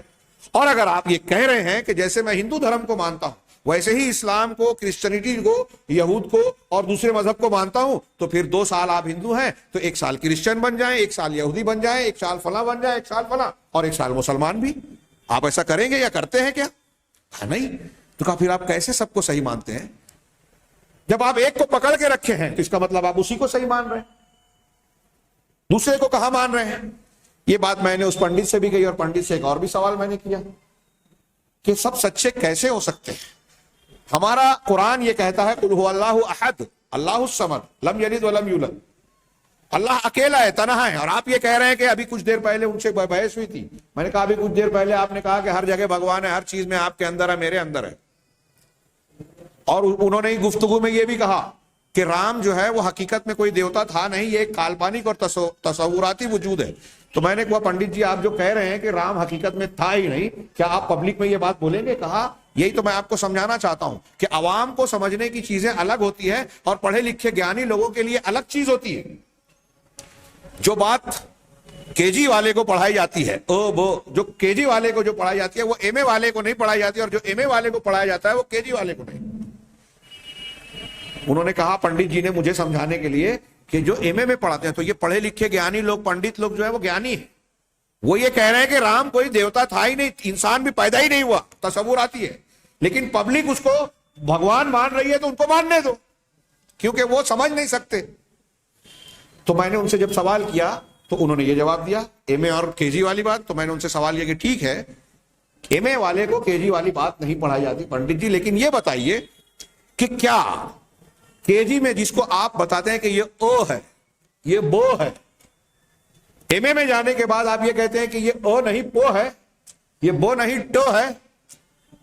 اور اگر آپ یہ کہہ رہے ہیں کہ جیسے میں ہندو دھرم کو مانتا ہوں ویسے ہی اسلام کو, کرسچینٹی کو, یہود کو اور دوسرے مذہب کو مانتا ہوں, تو پھر 2 سال آپ ہندو ہیں تو 1 سال کرسچن بن جائیں, 1 سال یہودی بن جائیں, 1 سال فلاں بن جائیں, 1 سال فلاں, اور 1 سال مسلمان بھی. آپ ایسا کریں گے یا کرتے ہیں کیا؟ نہیں. تو کہا پھر آپ کیسے سب کو صحیح مانتے ہیں؟ جب آپ ایک کو پکڑ کے رکھے ہیں تو اس کا مطلب آپ اسی کو صحیح مان رہے ہیں, دوسرے کو کہاں مان رہے ہیں. یہ بات میں نے اس پنڈت سے بھی کہی, اور پنڈت سے ایک اور بھی سوال میں نے کیا کہ سب سچے کیسے ہو سکتے ہیں؟ ہمارا قرآن یہ کہتا ہے قل هو اللہ احد اللہ الصمد لم یلد ولم یولد, اللہ اکیلا ہے, تنہا ہے. اور آپ یہ کہہ رہے ہیں کہ ابھی کچھ دیر پہلے ان سے بحث ہوئی تھی, میں نے کہا ابھی کچھ دیر پہلے آپ نے کہا کہ ہر جگہ بھگوان ہے, ہر چیز میں آپ کے اندر ہے, میرے اندر ہے. اور انہوں نے گفتگو میں یہ بھی کہا کہ رام جو ہے وہ حقیقت میں کوئی دیوتا تھا نہیں, یہ ایک کالپانک اور تصوراتی وجود ہے. تو میں نے کہا پنڈت جی آپ جو کہہ رہے ہیں کہ رام حقیقت میں تھا ہی نہیں, کیا آپ پبلک میں یہ بات بولیں گے؟ کہا یہی تو میں آپ کو سمجھانا چاہتا ہوں کہ عوام کو سمجھنے کی چیزیں الگ ہوتی ہیں اور پڑھے لکھے گیانی لوگوں کے لیے الگ چیز ہوتی ہے. جو بات کے جی والے کو پڑھائی جاتی ہے, جو کے جی والے کو جو پڑھائی جاتی ہے وہ ایم اے والے کو نہیں پڑھائی جاتی, اور جو ایم اے والے کو پڑھایا جاتا ہے وہ کے جی والے کو نہیں. انہوں نے کہا پنڈت جی نے مجھے سمجھانے کے لیے کہ جو ایم اے میں پڑھاتے ہیں تو یہ پڑھے لکھے گیانی لوگ, پنڈت لوگ جو ہے وہ گیانی ہیں. وہ یہ کہہ رہے ہیں کہ رام کوئی دیوتا تھا ہی نہیں, انسان بھی پیدا ہی نہیں ہوا, تصور آتی ہے. لیکن پبلک اس کو بھگوان مان رہی ہے تو ان کو ماننے دو, کیونکہ وہ سمجھ نہیں سکتے. تو میں نے ان سے جب سوال کیا تو انہوں نے یہ جواب دیا, ایم اے اور کے جی والی بات. تو میں نے ان سے سوال کیا کہ ٹھیک ہے ایم اے والے کو کے جی والی بات نہیں پڑھائی جاتی پنڈت جی, لیکن یہ بتائیے کہ کیا کے جی میں جس کو آپ بتاتے ہیں کہ یہ او ہے, یہ بو ہے, ایم اے میں جانے کے بعد آپ یہ کہتے ہیں کہ یہ او نہیں پو ہے, یہ بو نہیں ٹو ہے.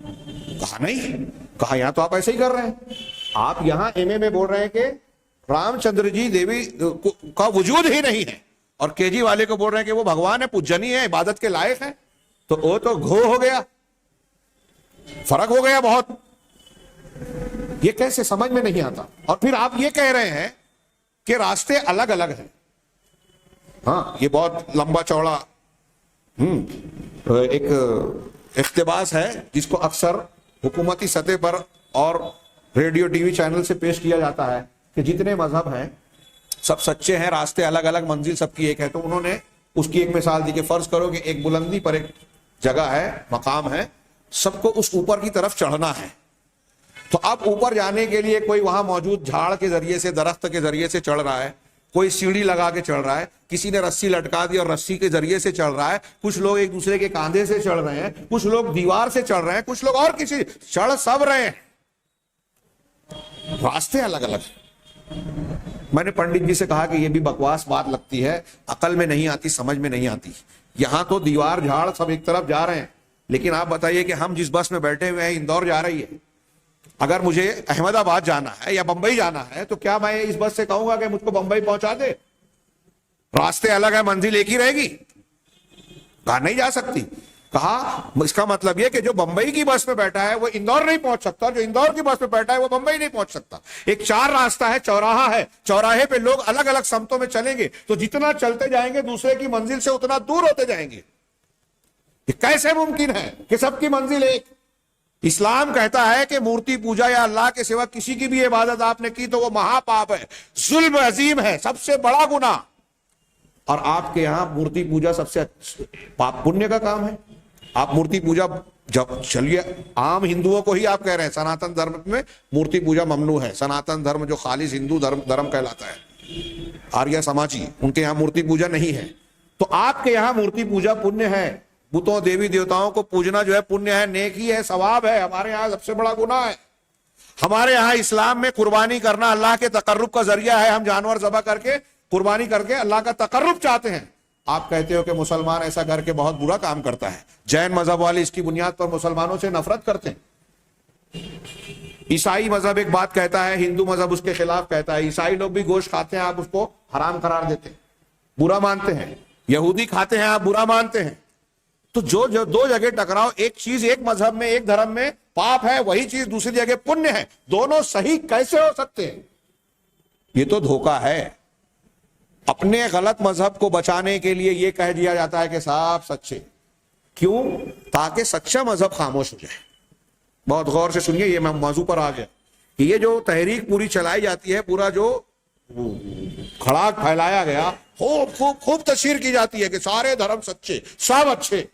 کہا نہیں. کہا یہاں تو آپ ایسے ہی کر رہے ہیں, آپ یہاں ایم اے میں بول رہے ہیں کہ رام چندر جی دیوی کا وجود ہی نہیں ہے, اور کے جی والے کو بول رہے ہیں کہ وہ بھگوان ہے, پوجنی ہے, عبادت کے لائق ہے. تو او تو گھو ہو گیا, فرق ہو گیا بہت. یہ کیسے سمجھ میں نہیں آتا. اور پھر آپ یہ کہہ رہے ہیں کہ راستے الگ الگ ہیں. ہاں یہ بہت لمبا چوڑا ایک اقتباس ہے جس کو اکثر حکومتی سطح پر اور ریڈیو ٹی وی چینل سے پیش کیا جاتا ہے کہ جتنے مذہب ہیں سب سچے ہیں, راستے الگ الگ, منزل سب کی ایک ہے. تو انہوں نے اس کی ایک مثال دی کہ فرض کرو کہ ایک بلندی پر ایک جگہ ہے, مقام ہے, سب کو اس اوپر کی طرف چڑھنا ہے. تو اب اوپر جانے کے لیے کوئی وہاں موجود جھاڑ کے ذریعے سے, درخت کے ذریعے سے چڑھ رہا ہے, کوئی سیڑھی لگا کے چڑھ رہا ہے, کسی نے رسی لٹکا دی اور رسی کے ذریعے سے چڑھ رہا ہے, کچھ لوگ ایک دوسرے کے کاندھے سے چڑھ رہے ہیں, کچھ لوگ دیوار سے چڑھ رہے ہیں, کچھ لوگ اور کسی چڑھ سب رہے ہیں, راستے الگ الگ. میں نے پنڈت جی سے کہا کہ یہ بھی بکواس بات لگتی ہے, عقل میں نہیں آتی, سمجھ میں نہیں آتی. یہاں تو دیوار جھاڑ سب ایک طرف جا رہے ہیں, لیکن آپ بتائیے کہ ہم جس بس میں بیٹھے ہوئے ہیں اندور جا رہی ہے, اگر مجھے احمد آباد جانا ہے یا بمبئی جانا ہے تو کیا میں اس بس سے کہوں گا کہ مجھ کو بمبئی پہنچا دے؟ راستے الگ ہے, منزل ایک ہی رہے گی؟ کہا نہیں جا سکتی. کہا اس کا مطلب یہ کہ جو بمبئی کی بس میں بیٹھا ہے وہ اندور نہیں پہنچ سکتا, جو اندور کی بس میں بیٹھا ہے وہ بمبئی نہیں پہنچ سکتا. ایک چار راستہ ہے, چوراہا ہے, چوراہے پہ لوگ الگ الگ سمتوں میں چلیں گے تو جتنا چلتے جائیں گے دوسرے کی منزل سے اتنا دور ہوتے جائیں گے. یہ کیسے ممکن ہے کہ سب کی منزل ایک؟ اسلام کہتا ہے کہ مورتی پوجا یا اللہ کے سوا کسی کی بھی عبادت آپ نے کی تو وہ مہا پاپ ہے, ظلم عظیم ہے, سب سے بڑا گناہ. اور آپ کے یہاں مورتی پوجا سب سے پاپ پنیہ کا کام ہے. آپ مورتی پوجا جب چلیے عام ہندوؤں کو ہی آپ کہہ رہے ہیں سناتن دھرم میں مورتی پوجا ممنوع ہے. سناتن دھرم جو خالص ہندو دھرم کہلاتا ہے, آریہ سماجی, ان کے یہاں مورتی پوجا نہیں ہے. تو آپ کے یہاں مورتی پوجا پنیہ ہے, بتوں دیوی دیوتاؤں کو پوجنا جو ہے پنیہ ہے, نیکی ہے, ثواب ہے. ہمارے یہاں سب سے بڑا گناہ ہے. ہمارے یہاں اسلام میں قربانی کرنا اللہ کے تقرب کا ذریعہ ہے. ہم جانور ذبح کر کے قربانی کر کے اللہ کا تقرب چاہتے ہیں. آپ کہتے ہو کہ مسلمان ایسا کر کے بہت برا کام کرتا ہے. جین مذہب والے اس کی بنیاد پر مسلمانوں سے نفرت کرتے ہیں. عیسائی مذہب ایک بات کہتا ہے, ہندو مذہب اس کے خلاف کہتا ہے. عیسائی لوگ بھی گوشت کھاتے ہیں, آپ اس کو حرام قرار دیتے ہیں, برا مانتے ہیں. یہودی کھاتے ہیں, آپ برا مانتے ہیں. تو جو دو جگہ ٹکراؤ, ایک چیز ایک مذہب میں ایک دھرم میں پاپ ہے, وہی چیز دوسری جگہ پنیہ ہے. دونوں صحیح کیسے ہو سکتے ہیں؟ یہ تو دھوکہ ہے. اپنے غلط مذہب کو بچانے کے لیے یہ کہہ دیا جاتا ہے کہ صاحب سچے. کیوں؟ تاکہ سچا مذہب خاموش ہو جائے. بہت غور سے سنیے, یہ میں موضوع پر آ گیا کہ یہ جو تحریک پوری چلائی جاتی ہے, پورا جو کھڑاک پھیلایا گیا, خوب تشہیر کی جاتی ہے کہ سارے دھرم سچے, سب اچھے.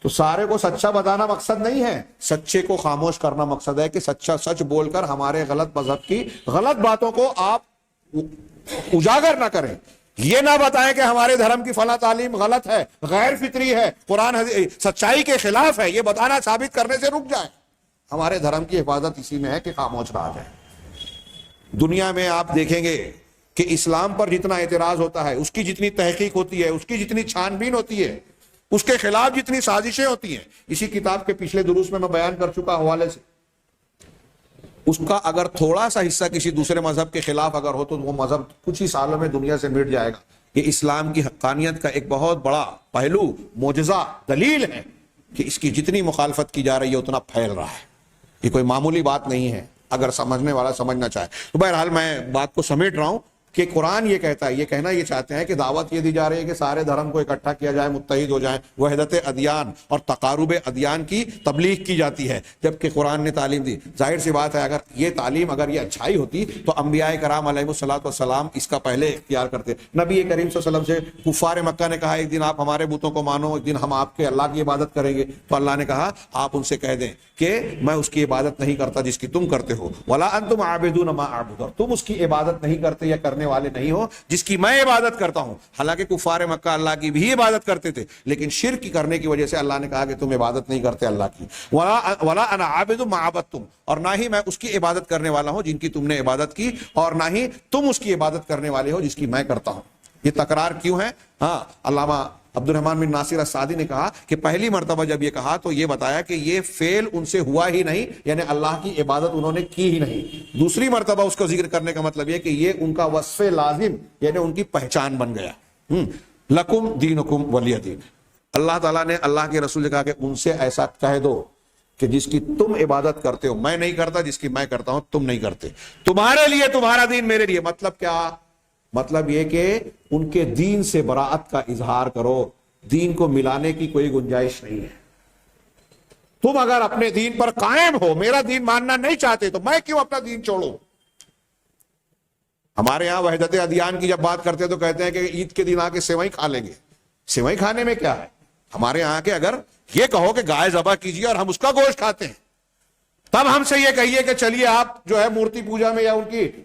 تو سارے کو سچا بتانا مقصد نہیں ہے, سچے کو خاموش کرنا مقصد ہے کہ سچا سچ بول کر ہمارے غلط مذہب کی غلط باتوں کو آپ اجاگر نہ کریں. یہ نہ بتائیں کہ ہمارے دھرم کی فلاں تعلیم غلط ہے, غیر فطری ہے, قرآن سچائی کے خلاف ہے. یہ بتانا ثابت کرنے سے رک جائیں. ہمارے دھرم کی حفاظت اسی میں ہے کہ خاموش رہا جائے. دنیا میں آپ دیکھیں گے کہ اسلام پر جتنا اعتراض ہوتا ہے, اس کی جتنی تحقیق ہوتی ہے, اس کی جتنی چھان بین ہوتی ہے, اس کے خلاف جتنی سازشیں ہوتی ہیں, اسی کتاب کے پچھلے دروس میں بیان کر چکا حوالے سے, اس کا اگر تھوڑا سا حصہ کسی دوسرے مذہب کے خلاف اگر ہو تو وہ مذہب کچھ ہی سالوں میں دنیا سے مٹ جائے گا. یہ اسلام کی حقانیت کا ایک بہت بڑا پہلو, معجزہ, دلیل ہے کہ اس کی جتنی مخالفت کی جا رہی ہے اتنا پھیل رہا ہے. یہ کوئی معمولی بات نہیں ہے اگر سمجھنے والا سمجھنا چاہے. تو بہرحال میں بات کو سمیٹ رہا ہوں کہ قرآن یہ کہتا ہے, یہ کہنا یہ چاہتے ہیں کہ دعوت یہ دی جا رہی ہے کہ سارے دھرم کو اکٹھا کیا جائے, متحد ہو جائیں, وحدت ادیان اور تقارب ادیان کی تبلیغ کی جاتی ہے, جبکہ قرآن نے تعلیم دی. ظاہر سی بات ہے, اگر یہ تعلیم, اگر یہ اچھائی ہوتی تو انبیاء کرام علیہ الصلوۃ والسلام اس کا پہلے اختیار کرتے. نبی کریم صلی اللہ علیہ وسلم سے کفار مکہ نے کہا ایک دن آپ ہمارے بتوں کو مانو, ایک دن ہم آپ کے اللہ کی عبادت کریں گے. تو اللہ نے کہا آپ ان سے کہہ دیں کہ میں اس کی عبادت نہیں کرتا جس کی تم کرتے ہو, ولا انتم عابدون ما اعبد, اور تم اس کی عبادت نہیں کرتے یا کرنے والے نہیں ہو جس کی میں عبادت کرتا ہوں. حالانکہ کفار مکہ اللہ کی بھی عبادت کرتے تھے, لیکن شرک کرنے کی وجہ سے اللہ نے کہا کہ تم عبادت نہیں کرتے اللہ کی. ولا انا عابد ما عبدتم, اور نہ ہی میں اس کی عبادت کرنے والا ہوں جن کی تم نے عبادت کی, اور نہ ہی تم اس کی عبادت کرنے والے ہو جس کی میں کرتا ہوں. یہ تکرار کیوں ہے؟ ہاں, علامہ عبد الرحمن بن ناصر السعدی نے کہا کہ پہلی مرتبہ جب یہ کہا تو یہ بتایا کہ یہ فعل ان سے ہوا ہی نہیں, یعنی اللہ کی عبادت انہوں نے کی ہی نہیں. دوسری مرتبہ اس کو ذکر کرنے کا مطلب یہ کہ یہ ان کا وصف لازم, یعنی ان کی پہچان بن گیا. لکم دینکم ولی دین. اللہ تعالیٰ نے اللہ کے رسول نے کہا کہ ان سے ایسا کہہ دو کہ جس کی تم عبادت کرتے ہو میں نہیں کرتا, جس کی میں کرتا ہوں تم نہیں کرتے. تمہارے لیے تمہارا دین میرے لیے. مطلب کیا؟ مطلب یہ کہ ان کے دین سے براءت کا اظہار کرو, دین کو ملانے کی کوئی گنجائش نہیں ہے. تم اگر اپنے دین پر قائم ہو, میرا دین ماننا نہیں چاہتے, تو میں کیوں اپنا دین چھوڑوں؟ ہمارے یہاں وحدت ادیان کی جب بات کرتے تو کہتے ہیں کہ عید کے دن آ کے سیوئی کھا لیں گے. سیوئی کھانے میں کیا ہے؟ ہمارے یہاں کے اگر یہ کہو کہ گائے ذبح کیجیے اور ہم اس کا گوشت کھاتے ہیں, تب ہم سے یہ کہیے کہ چلیے آپ جو ہے مورتی پوجا میں یا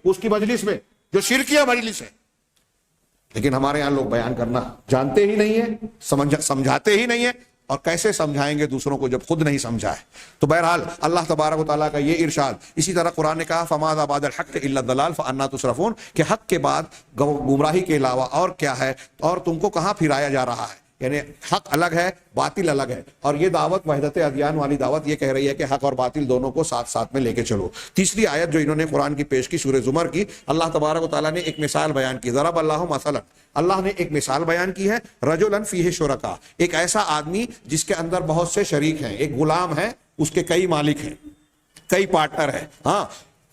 اس کی مجلس میں جو شرکیہ مجلس ہے. لیکن ہمارے یہاں لوگ بیان کرنا جانتے ہی نہیں ہیں, سمجھاتے ہی نہیں ہیں, اور کیسے سمجھائیں گے دوسروں کو جب خود نہیں سمجھا ہے. تو بہرحال اللہ تبارک و تعالیٰ کا یہ ارشاد. اسی طرح قرآن نے کہا فَمَاذَا بَعْدَ الْحَقِّ إِلَّا الضَّلَالُ فَأَنَّىٰ تُصْرَفُونَ, کہ حق کے بعد گمراہی کے علاوہ اور کیا ہے, اور تم کو کہاں پھرایا جا رہا ہے. یعنی حق الگ ہے, باطل الگ ہے, اور یہ دعوت وحدت ادیان والی دعوت یہ کہہ رہی ہے کہ حق اور باطل دونوں کو ساتھ ساتھ میں لے کے چلو. تیسری آیت جو انہوں نے قرآن کی پیش کی سورہ زمر کی, اللہ تبارک و تعالیٰ نے ایک مثال بیان کی. ضرب اللہ مثلا, اللہ نے ایک مثال بیان کی ہے, رجلا فیہ شرکاء, ایک ایسا آدمی جس کے اندر بہت سے شریک ہیں, ایک غلام ہے, اس کے کئی مالک ہیں, کئی پارٹنر ہیں. ہاں,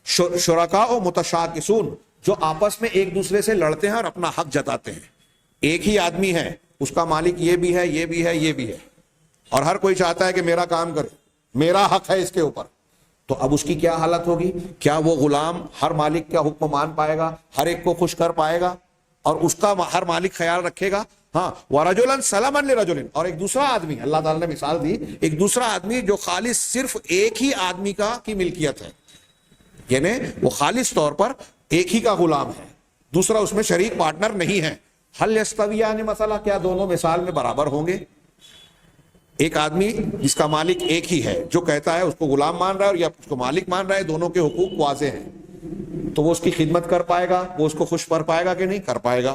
شرکاء و متشاکسون, جو آپس میں ایک دوسرے سے لڑتے ہیں اور اپنا حق جتاتے ہیں. ایک ہی آدمی ہے, اس کا مالک یہ بھی ہے, یہ بھی ہے, یہ بھی ہے, اور ہر کوئی چاہتا ہے کہ میرا کام کرے, میرا حق ہے اس کے اوپر. تو اب اس کی کیا حالت ہوگی؟ کیا وہ غلام ہر مالک کا حکم مان پائے گا, ہر ایک کو خوش کر پائے گا, اور اس کا ہر مالک خیال رکھے گا؟ ہاں, وَرَجُلًا سَلَمًا لِرَجُلٍ, اور ایک دوسرا آدمی, اللہ تعالیٰ نے مثال دی, ایک دوسرا آدمی جو خالص صرف ایک ہی آدمی کی ملکیت ہے, یعنی وہ خالص طور پر ایک ہی کا غلام ہے, دوسرا اس میں شریک پارٹنر نہیں ہے. حل یستویان مثلا, کیا دونوں مثال میں برابر ہوں گے؟ ایک آدمی جس کا مالک ایک ہی ہے, جو کہتا ہے اس کو غلام مان رہا ہے اور یا اس کو مالک مان رہا ہے, دونوں کے حقوق واضح ہیں, تو وہ اس کی خدمت کر پائے گا, وہ اس کو خوش کر پائے گا کہ نہیں کر پائے گا؟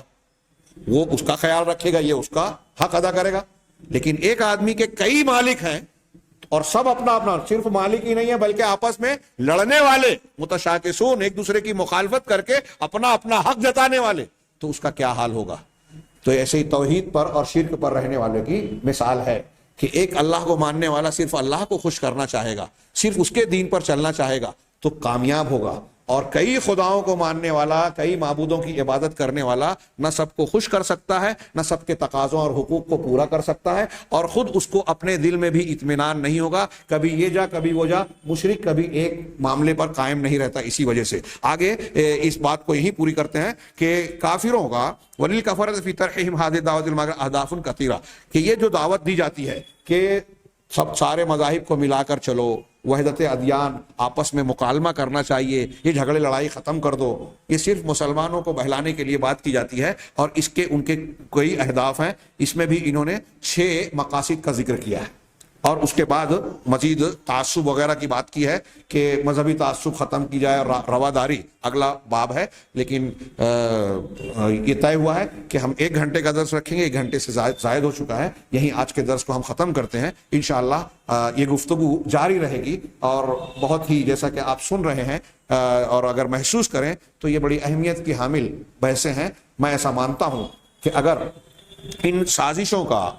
وہ اس کا خیال رکھے گا, یہ اس کا حق ادا کرے گا. لیکن ایک آدمی کے کئی مالک ہیں اور سب اپنا اپنا, صرف مالک ہی نہیں ہے بلکہ آپس میں لڑنے والے, متشاکسون, ایک دوسرے کی مخالفت کر کے اپنا اپنا حق جتانے والے, تو اس کا کیا حال ہوگا؟ تو ایسے ہی توحید پر اور شرک پر رہنے والے کی مثال ہے کہ ایک اللہ کو ماننے والا صرف اللہ کو خوش کرنا چاہے گا, صرف اس کے دین پر چلنا چاہے گا تو کامیاب ہوگا, اور کئی خداؤں کو ماننے والا, کئی معبودوں کی عبادت کرنے والا نہ سب کو خوش کر سکتا ہے, نہ سب کے تقاضوں اور حقوق کو پورا کر سکتا ہے, اور خود اس کو اپنے دل میں بھی اطمینان نہیں ہوگا, کبھی یہ جا کبھی وہ جا, مشرک کبھی ایک معاملے پر قائم نہیں رہتا. اسی وجہ سے آگے اس بات کو یہی پوری کرتے ہیں کہ کافروں کا وَلِلْكَفَرَةِ فِي طَرْحِهِمْ هَذِهِ الدَّعْوَةِ الْمَغْرِبِ أَهْدَافٌ كَثِيرَةٌ, کہ یہ جو دعوت دی جاتی ہے کہ سب سارے مذاہب کو ملا کر چلو, وحدت ادیان, آپس میں مکالمہ کرنا چاہیے, یہ جھگڑے لڑائی ختم کر دو, یہ صرف مسلمانوں کو بہلانے کے لیے بات کی جاتی ہے, اور اس کے ان کے کئی اہداف ہیں. اس میں بھی انہوں نے 6 مقاصد کا ذکر کیا ہے, اور اس کے بعد مزید تعصب وغیرہ کی بات کی ہے کہ مذہبی تعصب ختم کی جائے, اور رواداری اگلا باب ہے. لیکن یہ طے ہوا ہے کہ ہم 1 گھنٹے کا درس رکھیں گے, 1 گھنٹے سے زائد ہو چکا ہے, یہیں آج کے درس کو ہم ختم کرتے ہیں. انشاءاللہ یہ گفتگو جاری رہے گی, اور بہت ہی جیسا کہ آپ سن رہے ہیں اور اگر محسوس کریں تو یہ بڑی اہمیت کی حامل بحثیں ہیں. میں ایسا مانتا ہوں کہ اگر ان سازشوں کا,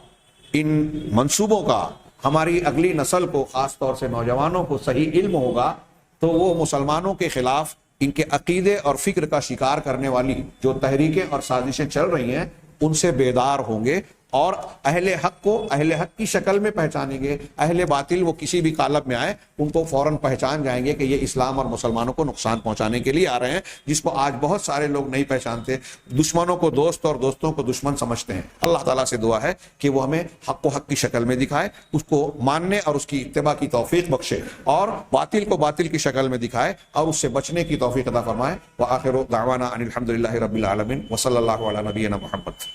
ان منصوبوں کا ہماری اگلی نسل کو, خاص طور سے نوجوانوں کو صحیح علم ہوگا, تو وہ مسلمانوں کے خلاف ان کے عقیدے اور فکر کا شکار کرنے والی جو تحریکیں اور سازشیں چل رہی ہیں ان سے بیدار ہوں گے, اور اہل حق کو اہل حق کی شکل میں پہچانیں گے. اہل باطل وہ کسی بھی قالب میں آئے ان کو فوراً پہچان جائیں گے کہ یہ اسلام اور مسلمانوں کو نقصان پہنچانے کے لیے آ رہے ہیں, جس کو آج بہت سارے لوگ نہیں پہچانتے, دشمنوں کو دوست اور دوستوں کو دشمن سمجھتے ہیں. اللہ تعالیٰ سے دعا ہے کہ وہ ہمیں حق کو حق کی شکل میں دکھائے, اس کو ماننے اور اس کی اتباع کی توفیق بخشے, اور باطل کو باطل کی شکل میں دکھائے اور اس سے بچنے کی توفیق عطا فرمائے. وآخر دعوانا ان الحمد للہ رب العالمین وصلی اللہ علی نبینا محمد.